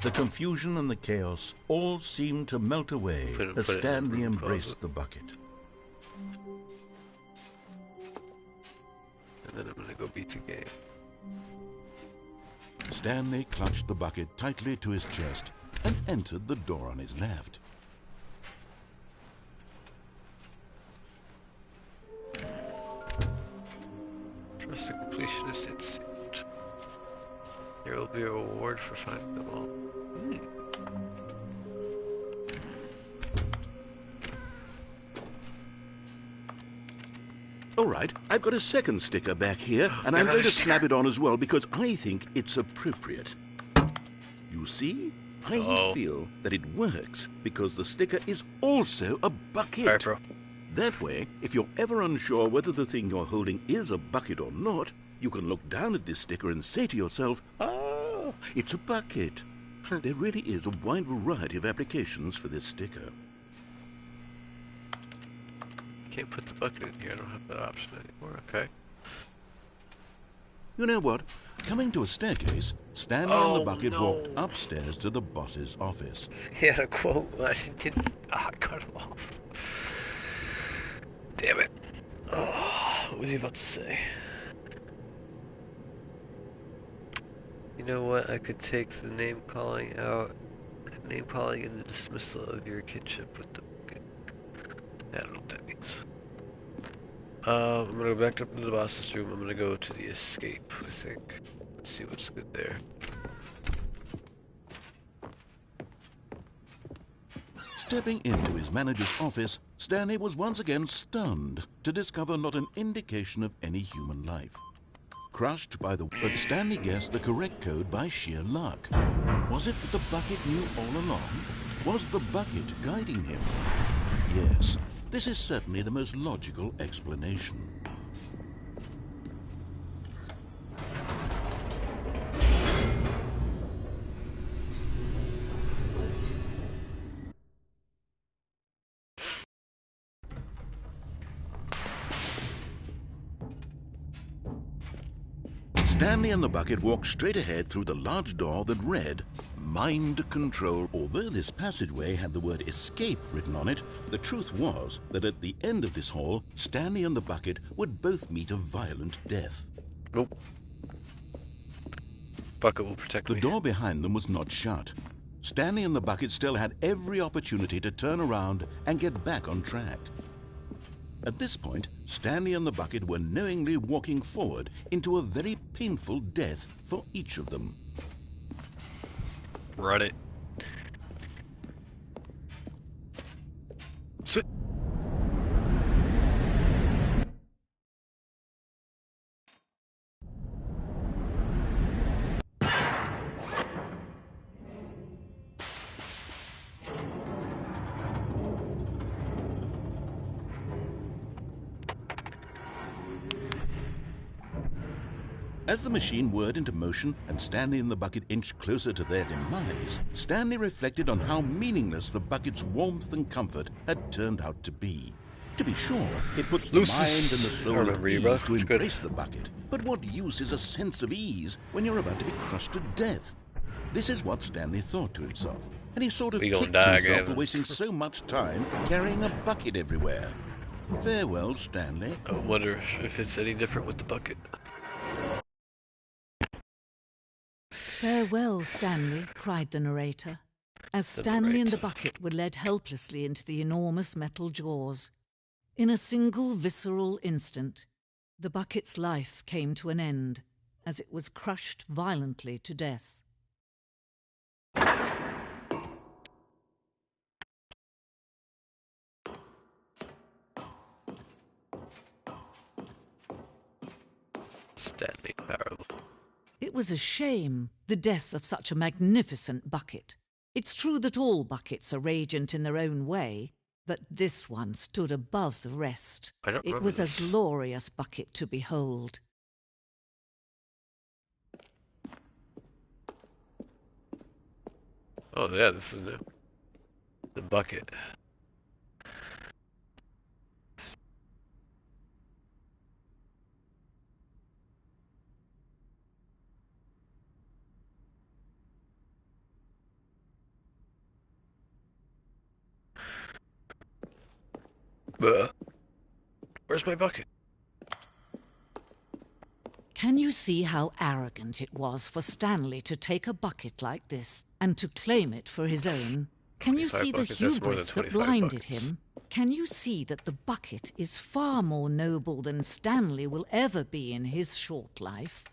The confusion and the chaos all seemed to melt away as put it in Stanley the room embraced closet. the bucket. And then I'm gonna go beat the game. Stanley clutched the bucket tightly to his chest and entered the door on his left. Trust the completionist instinct. There will be a reward for finding them all. All right, I've got a second sticker back here, and I'm going to slap it on as well because I think it's appropriate. You see? I feel that it works because the sticker is also a bucket. Alright, bro. That way, if you're ever unsure whether the thing you're holding is a bucket or not, you can look down at this sticker and say to yourself, ah, it's a bucket. There really is a wide variety of applications for this sticker. Can't put the bucket in here. I don't have that option anymore. Okay. You know what? Coming to a staircase, Stanley and the bucket no. walked upstairs to the boss's office. He had a quote. I didn't. I cut him off. Damn it. Oh, what was he about to say? You know what? I could take the name calling out, name calling and the dismissal of your kinship with the bucket. I don't know what that means. I'm gonna go back up to the boss's room. I'm gonna go to the escape, I think. Let's see what's good there. Stepping into his manager's office, Stanley was once again stunned to discover not an indication of any human life. Crushed by the... But Stanley guessed the correct code by sheer luck. Was it that the bucket knew all along? Was the bucket guiding him? Yes, this is certainly the most logical explanation. Stanley and the bucket walked straight ahead through the large door that read, Mind Control. Although this passageway had the word escape written on it, the truth was that at the end of this hall, Stanley and the bucket would both meet a violent death. Nope. Bucket will protect me. The door behind them was not shut. Stanley and the bucket still had every opportunity to turn around and get back on track. At this point, Stanley and the bucket were knowingly walking forward into a very painful death for each of them. Run it. Sit. As the machine whirred into motion and Stanley and the bucket inched closer to their demise, Stanley reflected on how meaningless the bucket's warmth and comfort had turned out to be. To be sure, it puts the mind and the soul at ease to embrace the bucket. But what use is a sense of ease when you're about to be crushed to death? This is what Stanley thought to himself. and he sort of We gonna kicked die, himself for Gavin. wasting so much time carrying a bucket everywhere. Farewell, Stanley. I wonder if it's any different with the bucket. "Farewell, Stanley," cried the narrator, as The Stanley and the narrator. bucket were led helplessly into the enormous metal jaws. In a single visceral instant, the bucket's life came to an end as it was crushed violently to death. Stanley Parable. It was a shame, the death of such a magnificent bucket. It's true that all buckets are radiant in their own way, but this one stood above the rest. I don't It remember was this. a glorious bucket to behold. Oh yeah, this is new. The bucket. Buh. Where's my bucket? Can you see how arrogant it was for Stanley to take a bucket like this and to claim it for his own? Can you 25 see the buckets, that's more than hubris that 25 blinded buckets. him? Can you see that the bucket is far more noble than Stanley will ever be in his short life?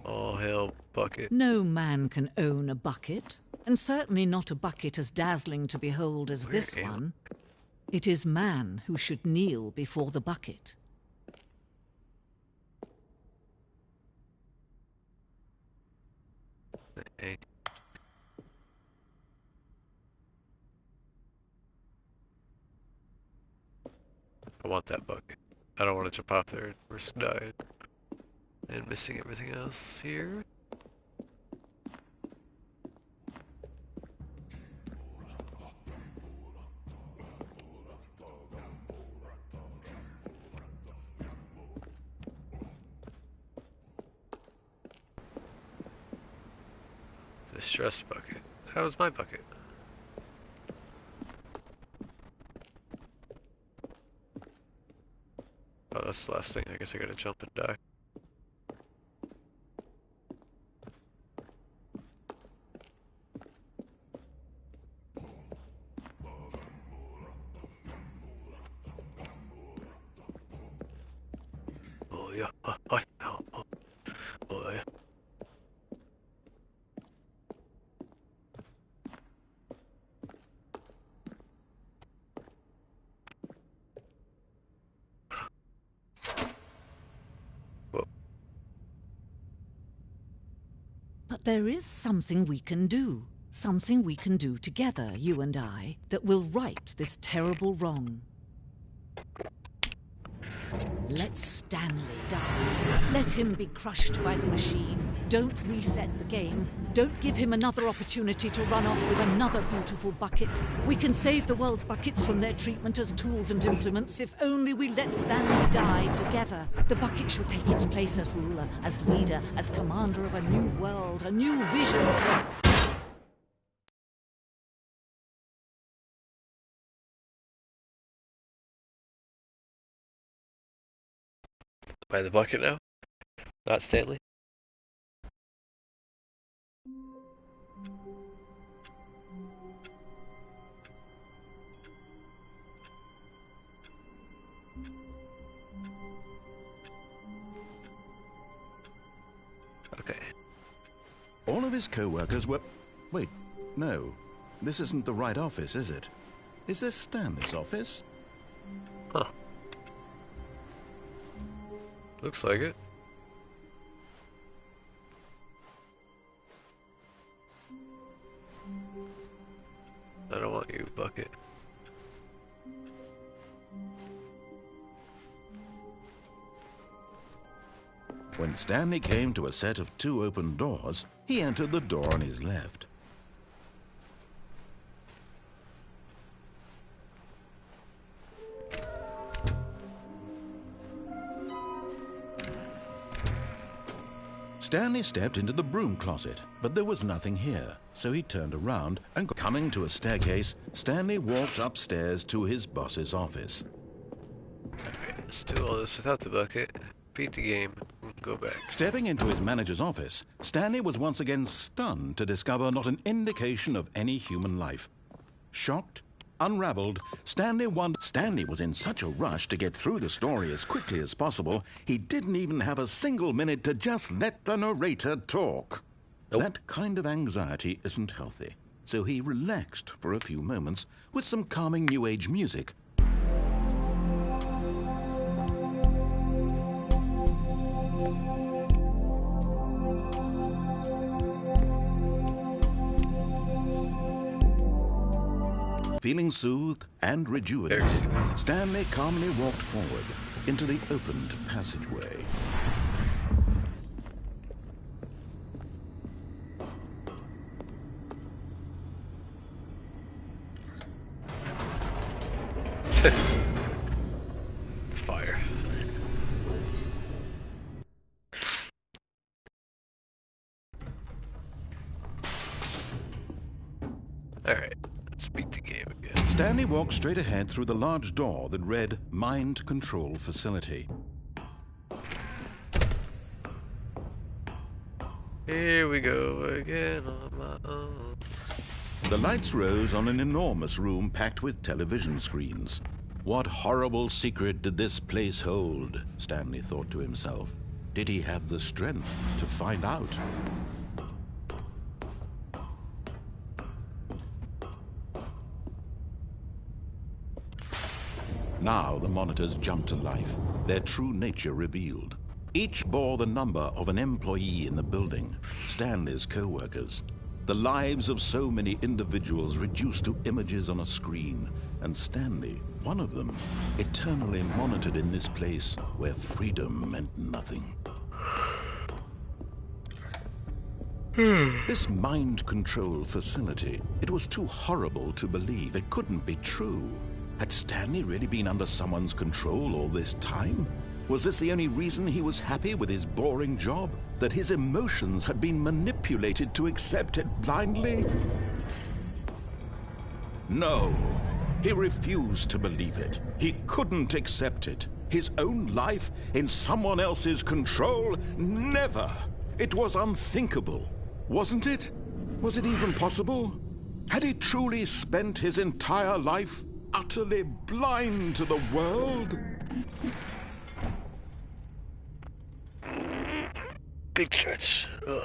All hail bucket. No man can own a bucket, and certainly not a bucket as dazzling to behold as Where this am I? one. It is man who should kneel before the bucket. Hey. I want that bucket. I don't want to jump off there and risk dying and missing everything else here. Distress bucket. That was my bucket. Oh, that's the last thing. I guess I gotta jump and die. Oh yeah. Oh yeah. Whoa. But there is something we can do. Something we can do together, you and I, that will right this terrible wrong. Let Stanley die. Let him be crushed by the machine. Don't reset the game. Don't give him another opportunity to run off with another beautiful bucket. We can save the world's buckets from their treatment as tools and implements if only we let Stanley die together. The bucket shall take its place as ruler, as leader, as commander of a new world, a new vision. By the bucket now? Not Stanley? Okay. All of his co-workers were... Wait, no. This isn't the right office, is it? Is this Stanley's office? Huh. Looks like it. I don't want you, bucket. When Stanley came to a set of 2 open doors, he entered the door on his left. Stanley stepped into the broom closet, but there was nothing here, so he turned around and, coming to a staircase, Stanley walked upstairs to his boss's office. Alright, let's do all this without the bucket. Beat the game, go back. Stepping into his manager's office, Stanley was once again stunned to discover not an indication of any human life. Shocked, unraveled, Stanley was in such a rush to get through the story as quickly as possible, he didn't even have a single minute to just let the narrator talk. Nope. That kind of anxiety isn't healthy, so he relaxed for a few moments with some calming New Age music. Feeling soothed and rejuvenated, Stanley calmly walked forward into the opened passageway. It's fire. Alright, let's beat the game again. Stanley walked straight ahead through the large door that read Mind Control Facility. Here we go again on my own. The lights rose on an enormous room packed with television screens. What horrible secret did this place hold? Stanley thought to himself. Did he have the strength to find out? Now the monitors jumped to life, their true nature revealed. Each bore the number of an employee in the building, Stanley's co-workers. The lives of so many individuals reduced to images on a screen, and Stanley, one of them, eternally monitored in this place where freedom meant nothing. This mind control facility, it was too horrible to believe. It couldn't be true. Had Stanley really been under someone's control all this time? Was this the only reason he was happy with his boring job? That his emotions had been manipulated to accept it blindly? No, he refused to believe it. He couldn't accept it. His own life in someone else's control? Never! It was unthinkable, wasn't it? Was it even possible? Had he truly spent his entire life utterly blind to the world? Big stretch. Ugh.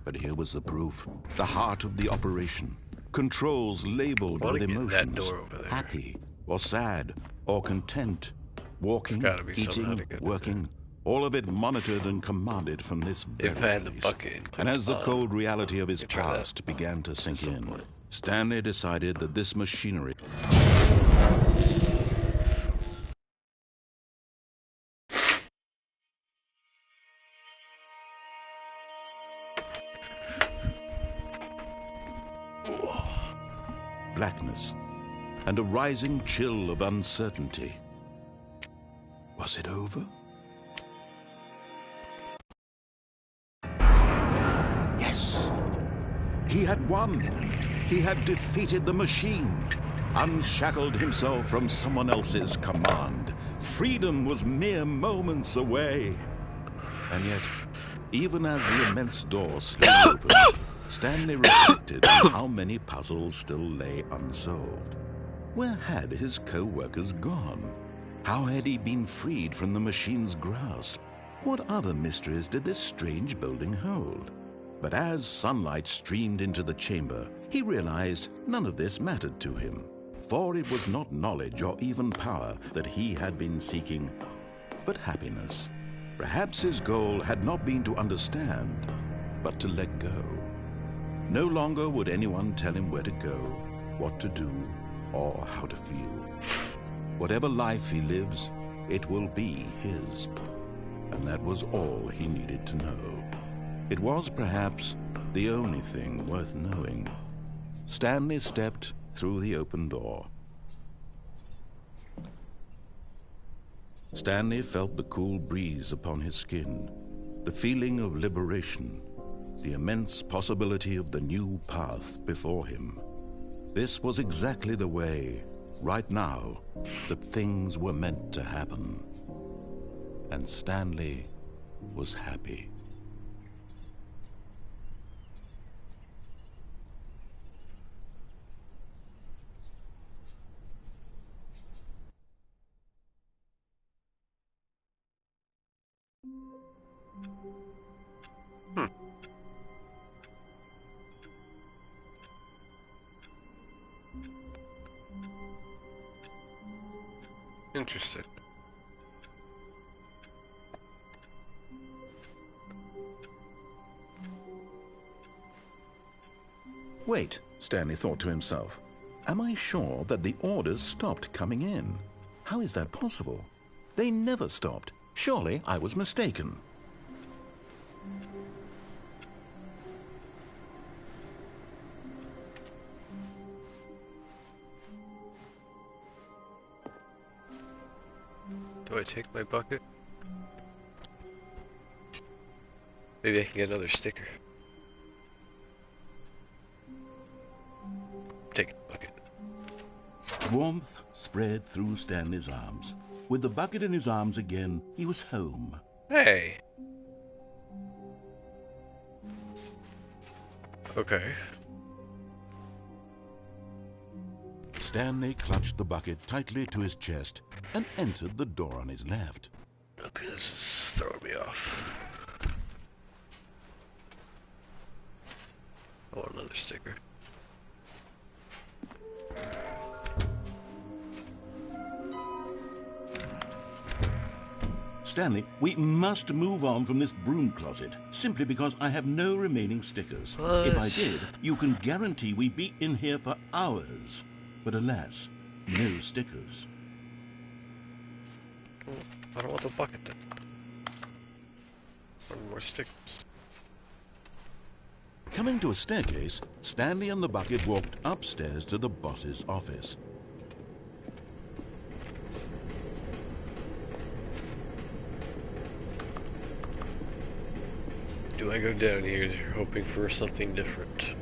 But here was the proof. The heart of the operation. Controls labeled with emotions. Happy, or sad, or content. Walking, eating, working. All of it monitored and commanded from this very If I had the place. bucket. And as the cold reality of his past began to sink in, point. Stanley decided that this machinery... blackness, and a rising chill of uncertainty. Was it over? Yes! He had won! He had defeated the machine, unshackled himself from someone else's command. Freedom was mere moments away. And yet, even as the immense door slid open, Stanley reflected on how many puzzles still lay unsolved. Where had his co-workers gone? How had he been freed from the machine's grasp? What other mysteries did this strange building hold? But as sunlight streamed into the chamber, he realized none of this mattered to him. For it was not knowledge or even power that he had been seeking, but happiness. Perhaps his goal had not been to understand, but to let go. No longer would anyone tell him where to go, what to do, or how to feel. Whatever life he lives, it will be his. and that was all he needed to know. It was perhaps the only thing worth knowing. Stanley stepped through the open door. Stanley felt the cool breeze upon his skin, the feeling of liberation, the immense possibility of the new path before him. This was exactly the way, right now, that things were meant to happen. And Stanley was happy. Interesting. Wait, Stanley thought to himself. Am I sure that the orders stopped coming in? How is that possible? They never stopped. Surely I was mistaken. Do I take my bucket? Maybe I can get another sticker. Take the bucket. Warmth spread through Stanley's arms. With the bucket in his arms again, he was home. Hey! Okay. Stanley clutched the bucket tightly to his chest and entered the door on his left. Okay, this is throwing me off. I want another sticker. Stanley, we must move on from this broom closet, simply because I have no remaining stickers. What? If I did, you can guarantee we'd be in here for hours. But alas, no stickers. I don't want the bucket then. I want more stickers. Coming to a staircase, Stanley and the bucket walked upstairs to the boss's office. Do I go down here hoping for something different?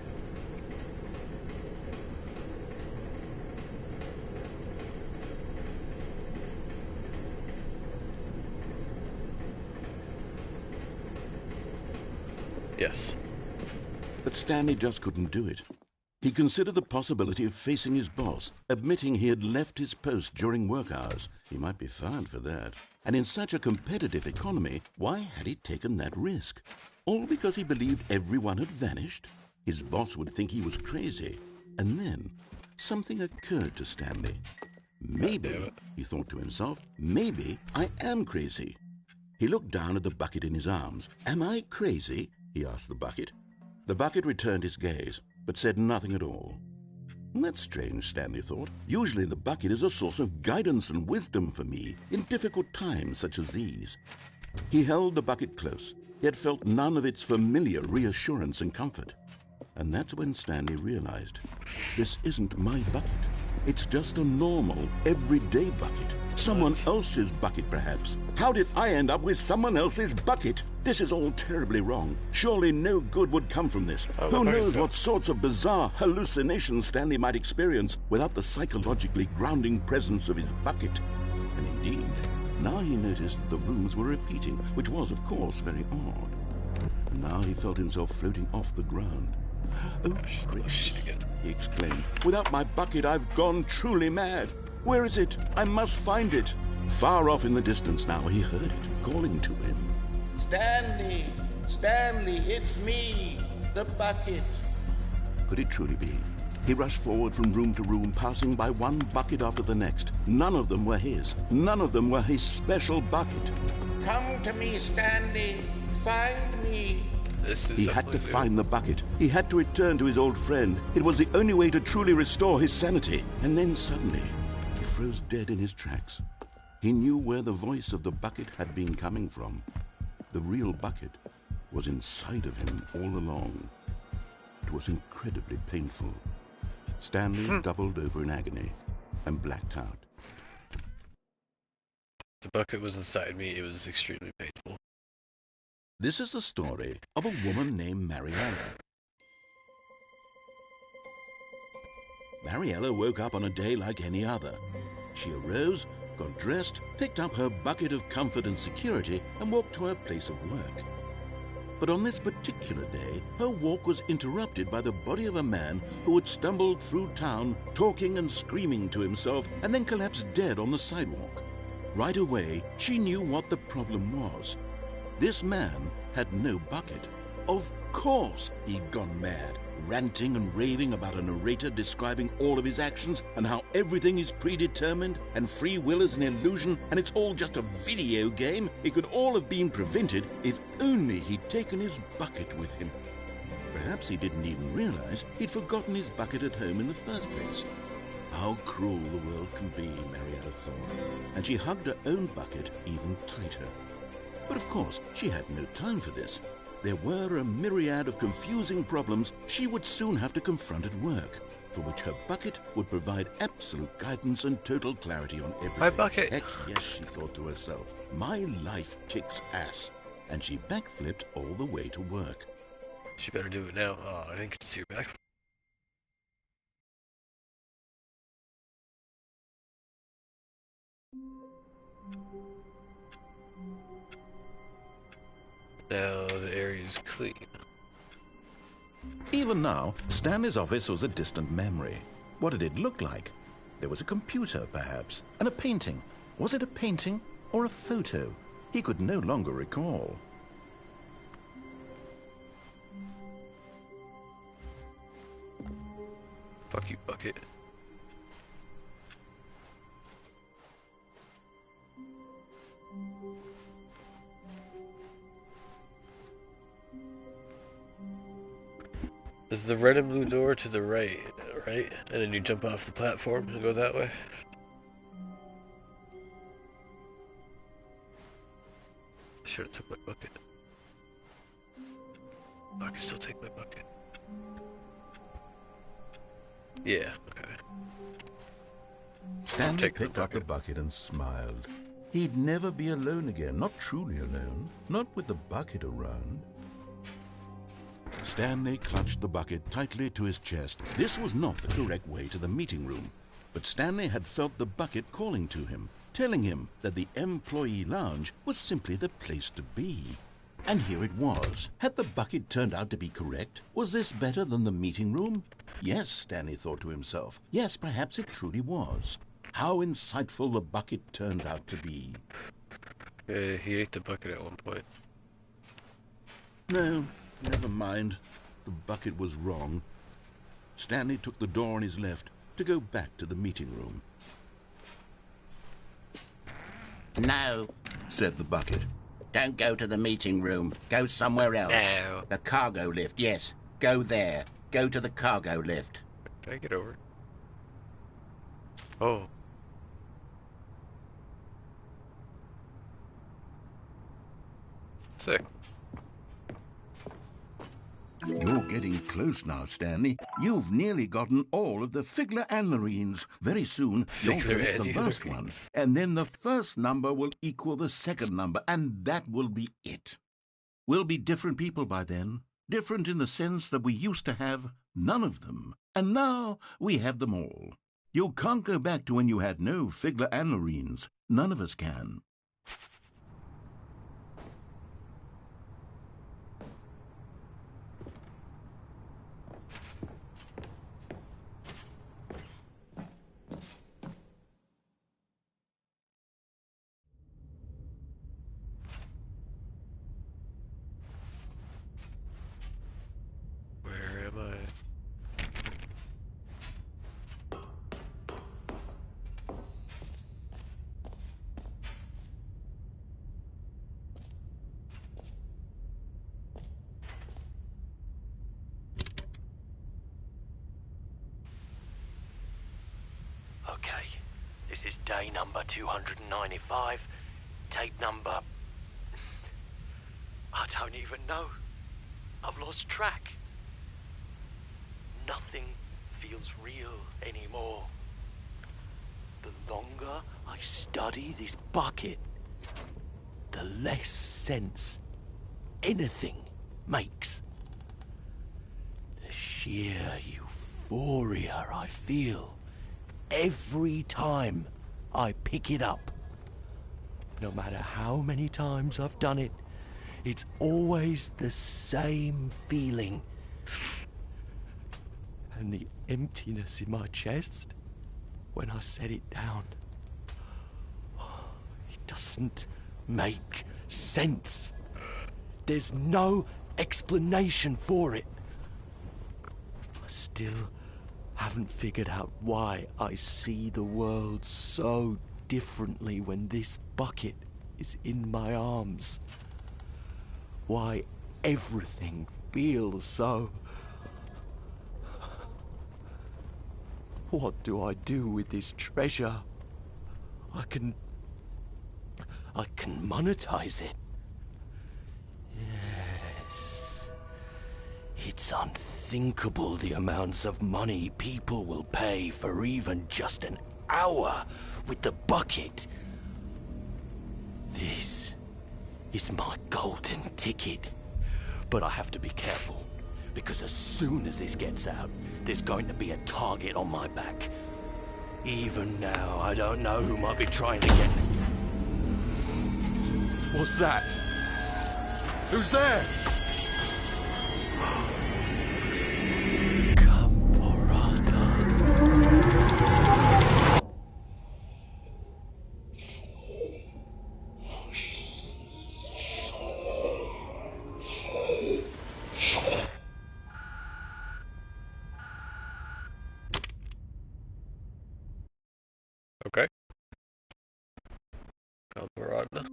Yes. But Stanley just couldn't do it. He considered the possibility of facing his boss, admitting he had left his post during work hours. He might be fired for that. And in such a competitive economy, why had he taken that risk? All because he believed everyone had vanished? His boss would think he was crazy. And then something occurred to Stanley. Maybe, he thought to himself, maybe I am crazy. He looked down at the bucket in his arms. Am I crazy? He asked the bucket. The bucket returned his gaze, but said nothing at all. That's strange, Stanley thought. Usually the bucket is a source of guidance and wisdom for me in difficult times such as these. He held the bucket close, yet felt none of its familiar reassurance and comfort. And that's when Stanley realized, this isn't my bucket. It's just a normal, everyday bucket. Someone else's bucket, perhaps. How did I end up with someone else's bucket? This is all terribly wrong. Surely no good would come from this. Who knows what sorts of bizarre hallucinations Stanley might experience without the psychologically grounding presence of his bucket. And indeed, now he noticed that the rooms were repeating, which was, of course, very odd. And now he felt himself floating off the ground. Oh, gracious, he exclaimed. Without my bucket, I've gone truly mad. Where is it? I must find it. Far off in the distance now, he heard it, calling to him. Stanley! Stanley, it's me, the bucket. Could it truly be? He rushed forward from room to room, passing by one bucket after the next. None of them were his. None of them were his special bucket. Come to me, Stanley. Find me. He had to find the bucket. He had to return to his old friend. It was the only way to truly restore his sanity. And then suddenly, he froze dead in his tracks. He knew where the voice of the bucket had been coming from. The real bucket was inside of him all along. It was incredibly painful. Stanley doubled over in agony and blacked out. The bucket was inside me. It was extremely painful. This is the story of a woman named Mariella. Mariella woke up on a day like any other. She arose, got dressed, picked up her bucket of comfort and security, and walked to her place of work. But on this particular day, her walk was interrupted by the body of a man who had stumbled through town, talking and screaming to himself, and then collapsed dead on the sidewalk. Right away, she knew what the problem was. This man had no bucket. Of course he'd gone mad, ranting and raving about a narrator describing all of his actions and how everything is predetermined and free will is an illusion and it's all just a video game. It could all have been prevented if only he'd taken his bucket with him. Perhaps he didn't even realize he'd forgotten his bucket at home in the first place. How cruel the world can be, Mariella thought, and she hugged her own bucket even tighter. But of course, she had no time for this. There were a myriad of confusing problems she would soon have to confront at work, for which her bucket would provide absolute guidance and total clarity on everything. My bucket! Heck yes, she thought to herself, my life kicks ass. And she backflipped all the way to work. She better do it now. Oh, I didn't get to see her back. Now the area is clean. Even now, Stanley's office was a distant memory. What did it look like? There was a computer, perhaps, and a painting. Was it a painting or a photo? He could no longer recall. Fuck you, bucket. Is the red and blue door to the right, right? And then you jump off the platform and go that way? I should have took my bucket. Oh, I can still take my bucket. Yeah, okay. Stanley picked up the bucket and smiled. He'd never be alone again, not truly alone, not with the bucket around. Stanley clutched the bucket tightly to his chest. This was not the correct way to the meeting room, but Stanley had felt the bucket calling to him, telling him that the employee lounge was simply the place to be. And here it was. Had the bucket turned out to be correct? Was this better than the meeting room? Yes, Stanley thought to himself. Yes, perhaps it truly was. How insightful the bucket turned out to be. He ate the bucket at one point. No, never mind. The bucket was wrong. Stanley took the door on his left to go back to the meeting room. No, Said the bucket. don't go to the meeting room. Go somewhere else. No. The cargo lift, yes. Go there. Go to the cargo lift. Can I get over? Oh. Sick. You're getting close now, Stanley. You've nearly gotten all of the Figler and Marines. Very soon, you'll Figler get the and last one. Marines. And then the first number will equal the second number, and that will be it. We'll be different people by then. Different in the sense that we used to have none of them. And now we have them all. You can't go back to when you had no Figler and Marines. None of us can. Where am I? This is day number 295. Tape number... I don't even know. I've lost track. Nothing feels real anymore. The longer I study this bucket, the less sense anything makes. The sheer euphoria I feel every time I pick it up. No matter how many times I've done it, it's always the same feeling. And the emptiness in my chest when I set it down. It doesn't make sense. There's no explanation for it. I still haven't figured out why I see the world so differently when this bucket is in my arms. Why everything feels so... What do I do with this treasure? I can monetize it. Yes. It's unthinkable the amounts of money people will pay for even just an hour with the bucket. This is my golden ticket. But I have to be careful, because as soon as this gets out, there's going to be a target on my back. Even now, I don't know who might be trying to get... What's that? Who's there? Okay. Kameradna.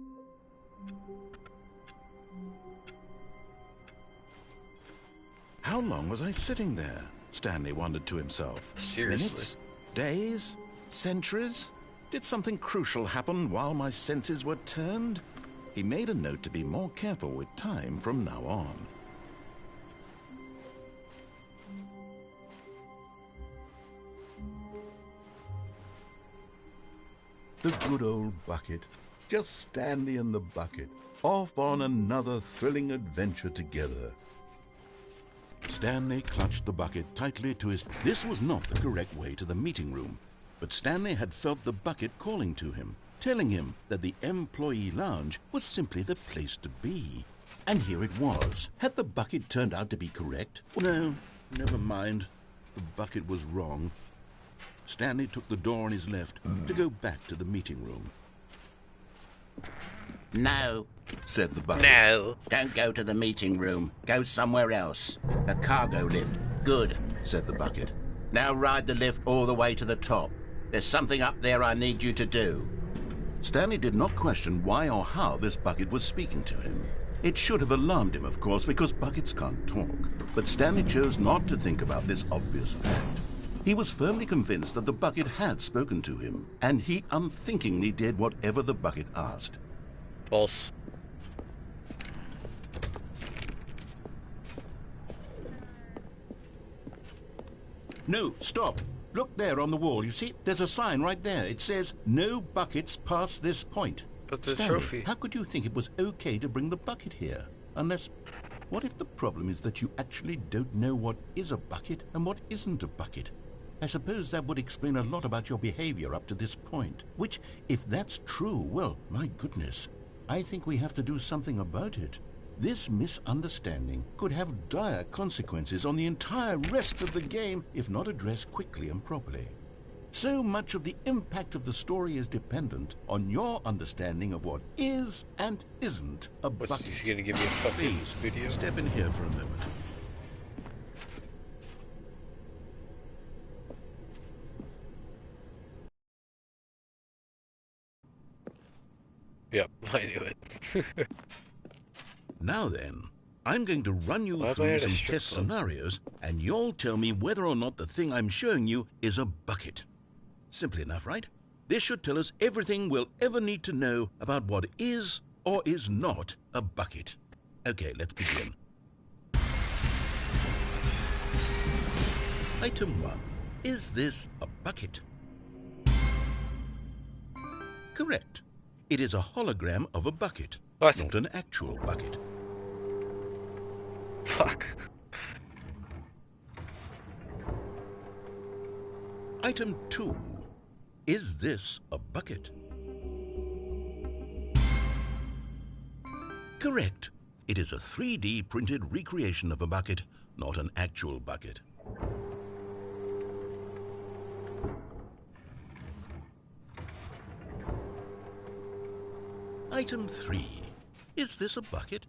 How long was I sitting there? Stanley wondered to himself. Seriously? Minutes? Days? Centuries? Did something crucial happen while my senses were turned? He made a note to be more careful with time from now on. The good old bucket. Just Stanley and the bucket, off on another thrilling adventure together. Stanley clutched the bucket tightly to his... This was not the correct way to the meeting room, but Stanley had felt the bucket calling to him, telling him that the employee lounge was simply the place to be. And here it was. Had the bucket turned out to be correct? No, never mind. The bucket was wrong. Stanley took the door on his left to go back to the meeting room. No, Said the bucket. No. don't go to the meeting room. Go somewhere else. The cargo lift. Good, Said the bucket. now ride the lift all the way to the top. There's something up there I need you to do. Stanley did not question why or how this bucket was speaking to him. It should have alarmed him, of course, because buckets can't talk. But Stanley chose not to think about this obvious fact. He was firmly convinced that the bucket had spoken to him, and he unthinkingly did whatever the bucket asked. False. No, stop. Look there on the wall. You see, there's a sign right there. It says, "No buckets past this point." But the Stanley, trophy. how could you think it was okay to bring the bucket here? Unless... What if the problem is that you actually don't know what is a bucket and what isn't a bucket? I suppose that would explain a lot about your behavior up to this point. Which, if that's true, well, my goodness, I think we have to do something about it. This misunderstanding could have dire consequences on the entire rest of the game if not addressed quickly and properly. So much of the impact of the story is dependent on your understanding of what is and isn't a What's bucket. he gonna give me a fucking Please, video? step in here for a moment. Yep, I knew it. Now then, I'm going to run you Why am I through at a some strip test club? scenarios, and you'll tell me whether or not the thing I'm showing you is a bucket. Simple enough, right? This should tell us everything we'll ever need to know about what is or is not a bucket. Okay, let's begin. Item 1. Is this a bucket? Correct. It is a hologram of a bucket, What? not an actual bucket. Fuck. Item 2. Is this a bucket? Correct. It is a 3D printed recreation of a bucket, not an actual bucket. Item 3. Is this a bucket?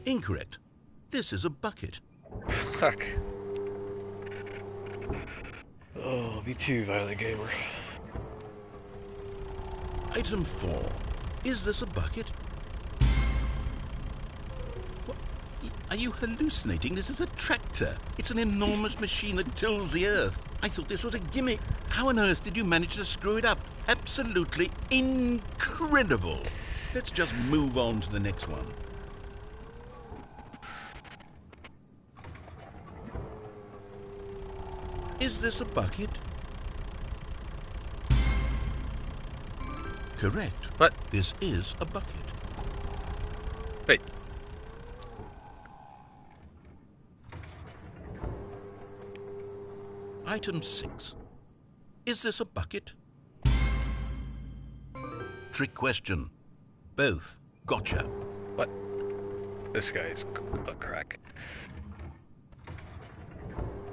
Incorrect. This is a bucket. Fuck. Oh, me too, Violent Gamer. Item 4. Is this a bucket? What? Are you hallucinating? This is a tractor. It's an enormous machine that tills the earth. I thought this was a gimmick. How on earth did you manage to screw it up? Absolutely incredible. Let's just move on to the next one. Is this a bucket? Correct. What? This is a bucket. Wait. Item 6. Is this a bucket? Trick question. Both. Gotcha. What? This guy is a crack.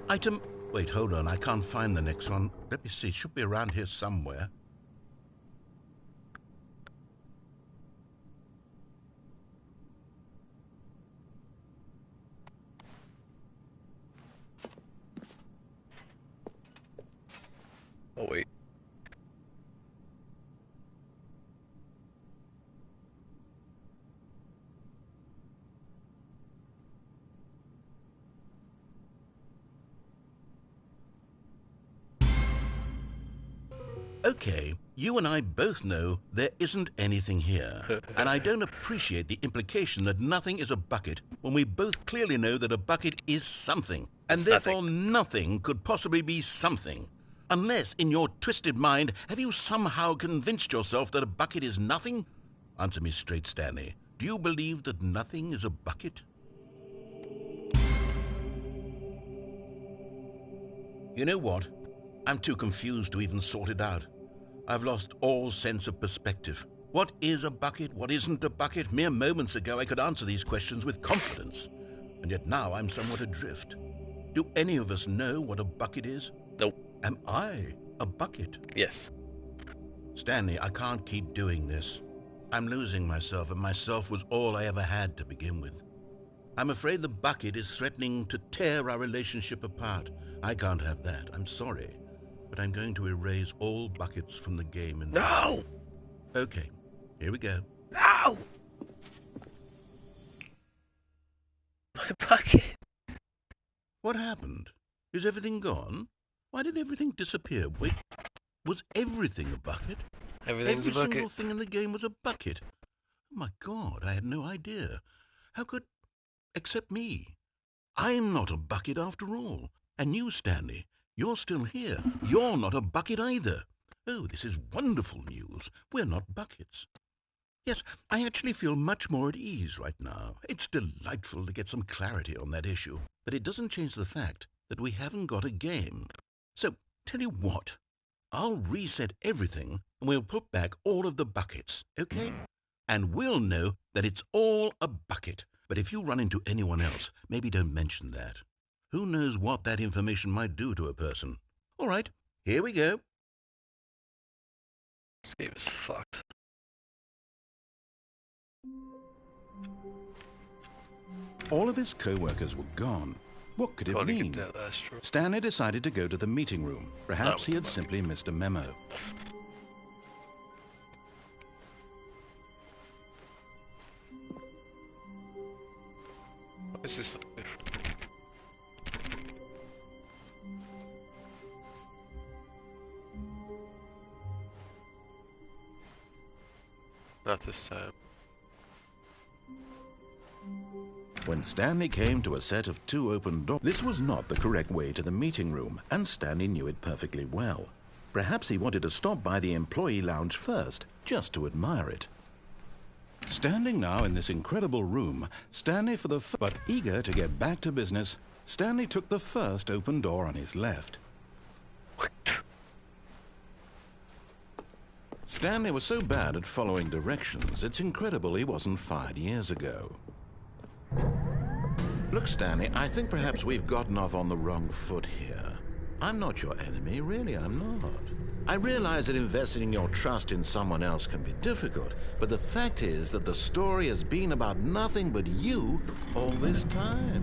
Item... Wait, hold on. I can't find the next one. Let me see. It should be around here somewhere. Oh, wait. Okay, you and I both know there isn't anything here. And I don't appreciate the implication that nothing is a bucket when we both clearly know that a bucket is something. And It's therefore nothing could possibly be something. Unless, in your twisted mind, have you somehow convinced yourself that a bucket is nothing? Answer me straight, Stanley. Do you believe that nothing is a bucket? You know what? I'm too confused to even sort it out. I've lost all sense of perspective. What is a bucket? What isn't a bucket? Mere moments ago I could answer these questions with confidence. And yet now I'm somewhat adrift. Do any of us know what a bucket is? Nope. Am I a bucket? Yes. Stanley, I can't keep doing this. I'm losing myself, and myself was all I ever had to begin with. I'm afraid the bucket is threatening to tear our relationship apart. I can't have that. I'm sorry. But I'm going to erase all buckets from the game. No! Okay, here we go. No! My bucket. What happened? Is everything gone? Why did everything disappear? Wait, was everything a bucket? Everything's Every a bucket. single thing in the game was a bucket. Oh my God, I had no idea. How could... Except me. I'm not a bucket after all. And you, Stanley, you're still here. You're not a bucket either. Oh, this is wonderful news. We're not buckets. Yes, I actually feel much more at ease right now. It's delightful to get some clarity on that issue. But it doesn't change the fact that we haven't got a game. So, tell you what. I'll reset everything and we'll put back all of the buckets, okay? And we'll know that it's all a bucket. But if you run into anyone else, maybe don't mention that. Who knows what that information might do to a person? All right, here we go. This game is fucked. All of his co-workers were gone. What could it Gotta mean? get that astro. Stanley decided to go to the meeting room. Perhaps Oh, he had come on. simply missed a memo. This is so different. Not this time. When Stanley came to a set of 2 open doors, this was not the correct way to the meeting room, and Stanley knew it perfectly well. Perhaps he wanted to stop by the employee lounge first, just to admire it. Standing now in this incredible room, but eager to get back to business, Stanley took the first open door on his left. Stanley was so bad at following directions, it's incredible he wasn't fired years ago. Look, Stanley, I think perhaps we've gotten off on the wrong foot here. I'm not your enemy, really, I'm not. I realize that investing your trust in someone else can be difficult, but the fact is that the story has been about nothing but you all this time.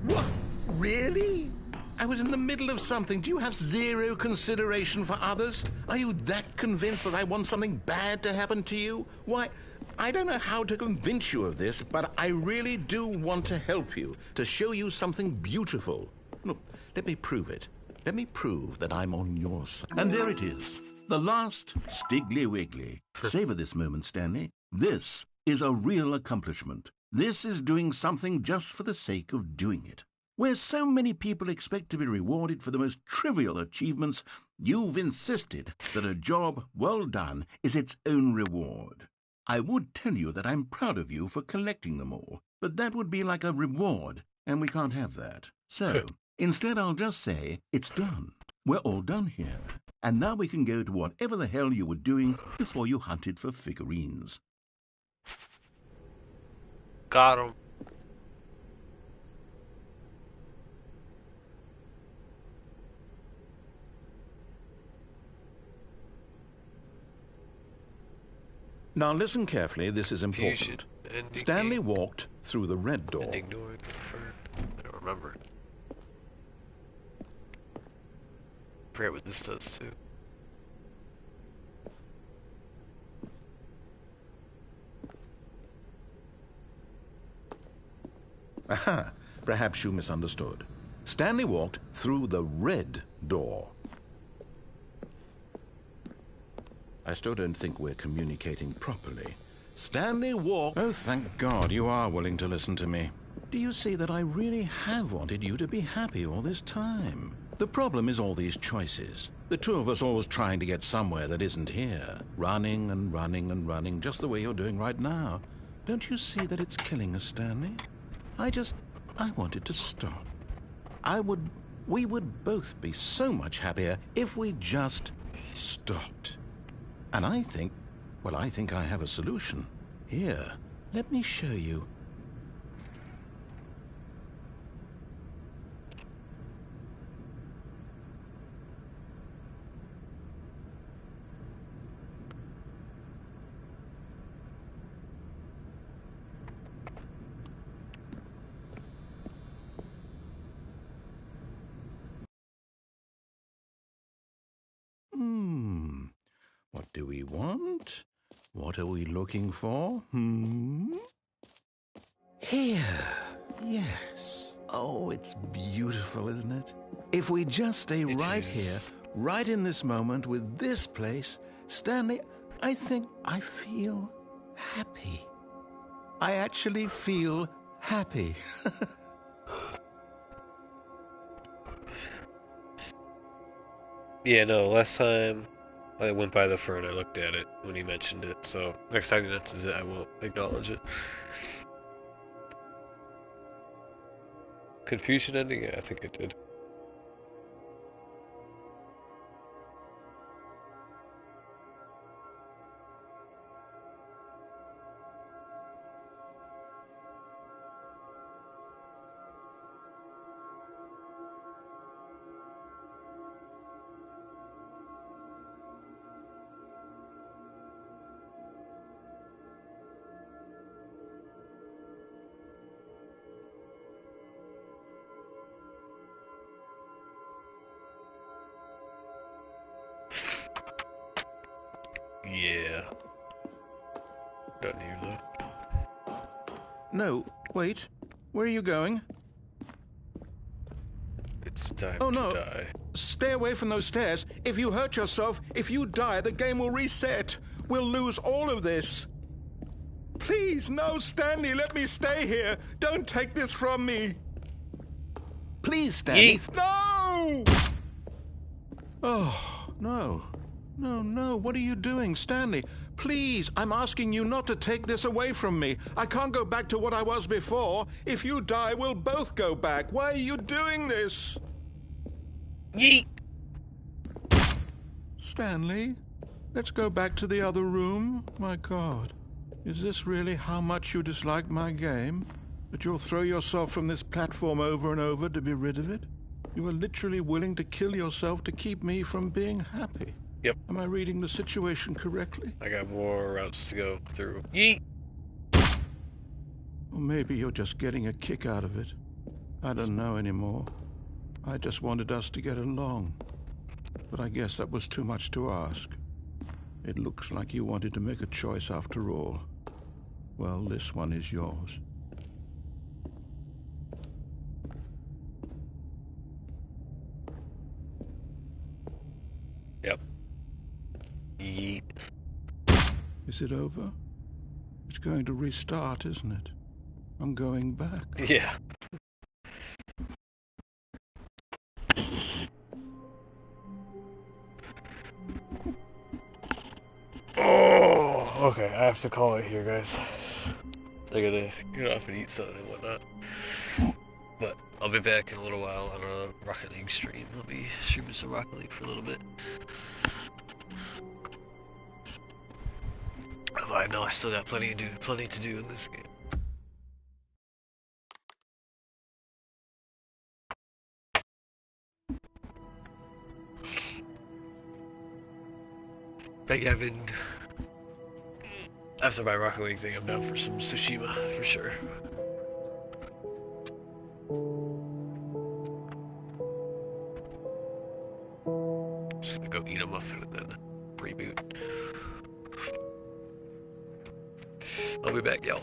What? Really? I was in the middle of something. Do you have zero consideration for others? Are you that convinced that I want something bad to happen to you? Why, I don't know how to convince you of this, but I really do want to help you, to show you something beautiful. Look, let me prove it. Let me prove that I'm on your side. And there it is, the last Stiggly Wiggly. Savor this moment, Stanley. This is a real accomplishment. This is doing something just for the sake of doing it. Where so many people expect to be rewarded for the most trivial achievements, you've insisted that a job well done is its own reward. I would tell you that I'm proud of you for collecting them all, but that would be like a reward, and we can't have that. So, instead I'll just say, it's done. We're all done here. And now we can go to whatever the hell you were doing before you hunted for figurines. Got him. Now listen carefully, this is important. Stanley walked through the red door. I don't remember. Forget what this does too. Aha, perhaps you misunderstood. Stanley walked through the red door. I still don't think we're communicating properly. Stanley walked... Oh, thank God you are willing to listen to me. Do you see that I really have wanted you to be happy all this time? The problem is all these choices. The two of us always trying to get somewhere that isn't here. Running and running and running, just the way you're doing right now. Don't you see that it's killing us, Stanley? I wanted to stop. We would both be so much happier if we just stopped. And I think I have a solution. Here, let me show you. What do we want? What are we looking for? Here. Yes. Oh, it's beautiful, isn't it? If we just stay right here, right in this moment with this place, Stanley, I think I feel happy. I actually feel happy. Yeah, no, last time I went by the fern, I looked at it when he mentioned it, so next time he mentions it, I won't acknowledge it. Confusion ending? Yeah, I think it did. Yeah. Done here, though. No, wait. Where are you going? It's time to die. Stay away from those stairs. If you hurt yourself, if you die, the game will reset. We'll lose all of this. please, no, Stanley, let me stay here. Don't take this from me. Please, Stanley. No! Oh, no. No, what are you doing, Stanley? Please, I'm asking you not to take this away from me. I can't go back to what I was before. If you die, we'll both go back. Why are you doing this? Yeet! Stanley, let's go back to the other room. My God, is this really how much you dislike my game? That you'll throw yourself from this platform over and over to be rid of it? You are literally willing to kill yourself to keep me from being happy. Yep. Am I reading the situation correctly? I got more routes to go through. Yeet! Or maybe you're just getting a kick out of it. I don't know anymore. I just wanted us to get along. But I guess that was too much to ask. It looks like you wanted to make a choice after all. Well, this one is yours. Yep. Yeet. Is it over? It's going to restart, isn't it? I'm going back. Yeah. Oh, okay, I have to call it here, guys. I gotta get off and eat something and whatnot. But I'll be back in a little while on a Rocket League stream. I'll be streaming some Rocket League for a little bit. But I know I still got plenty to do in this game. But yeah, after my Rocket League thing, I'm down for some Tsushima for sure. Just gonna go eat a muffin and then reboot. I'll be back, y'all.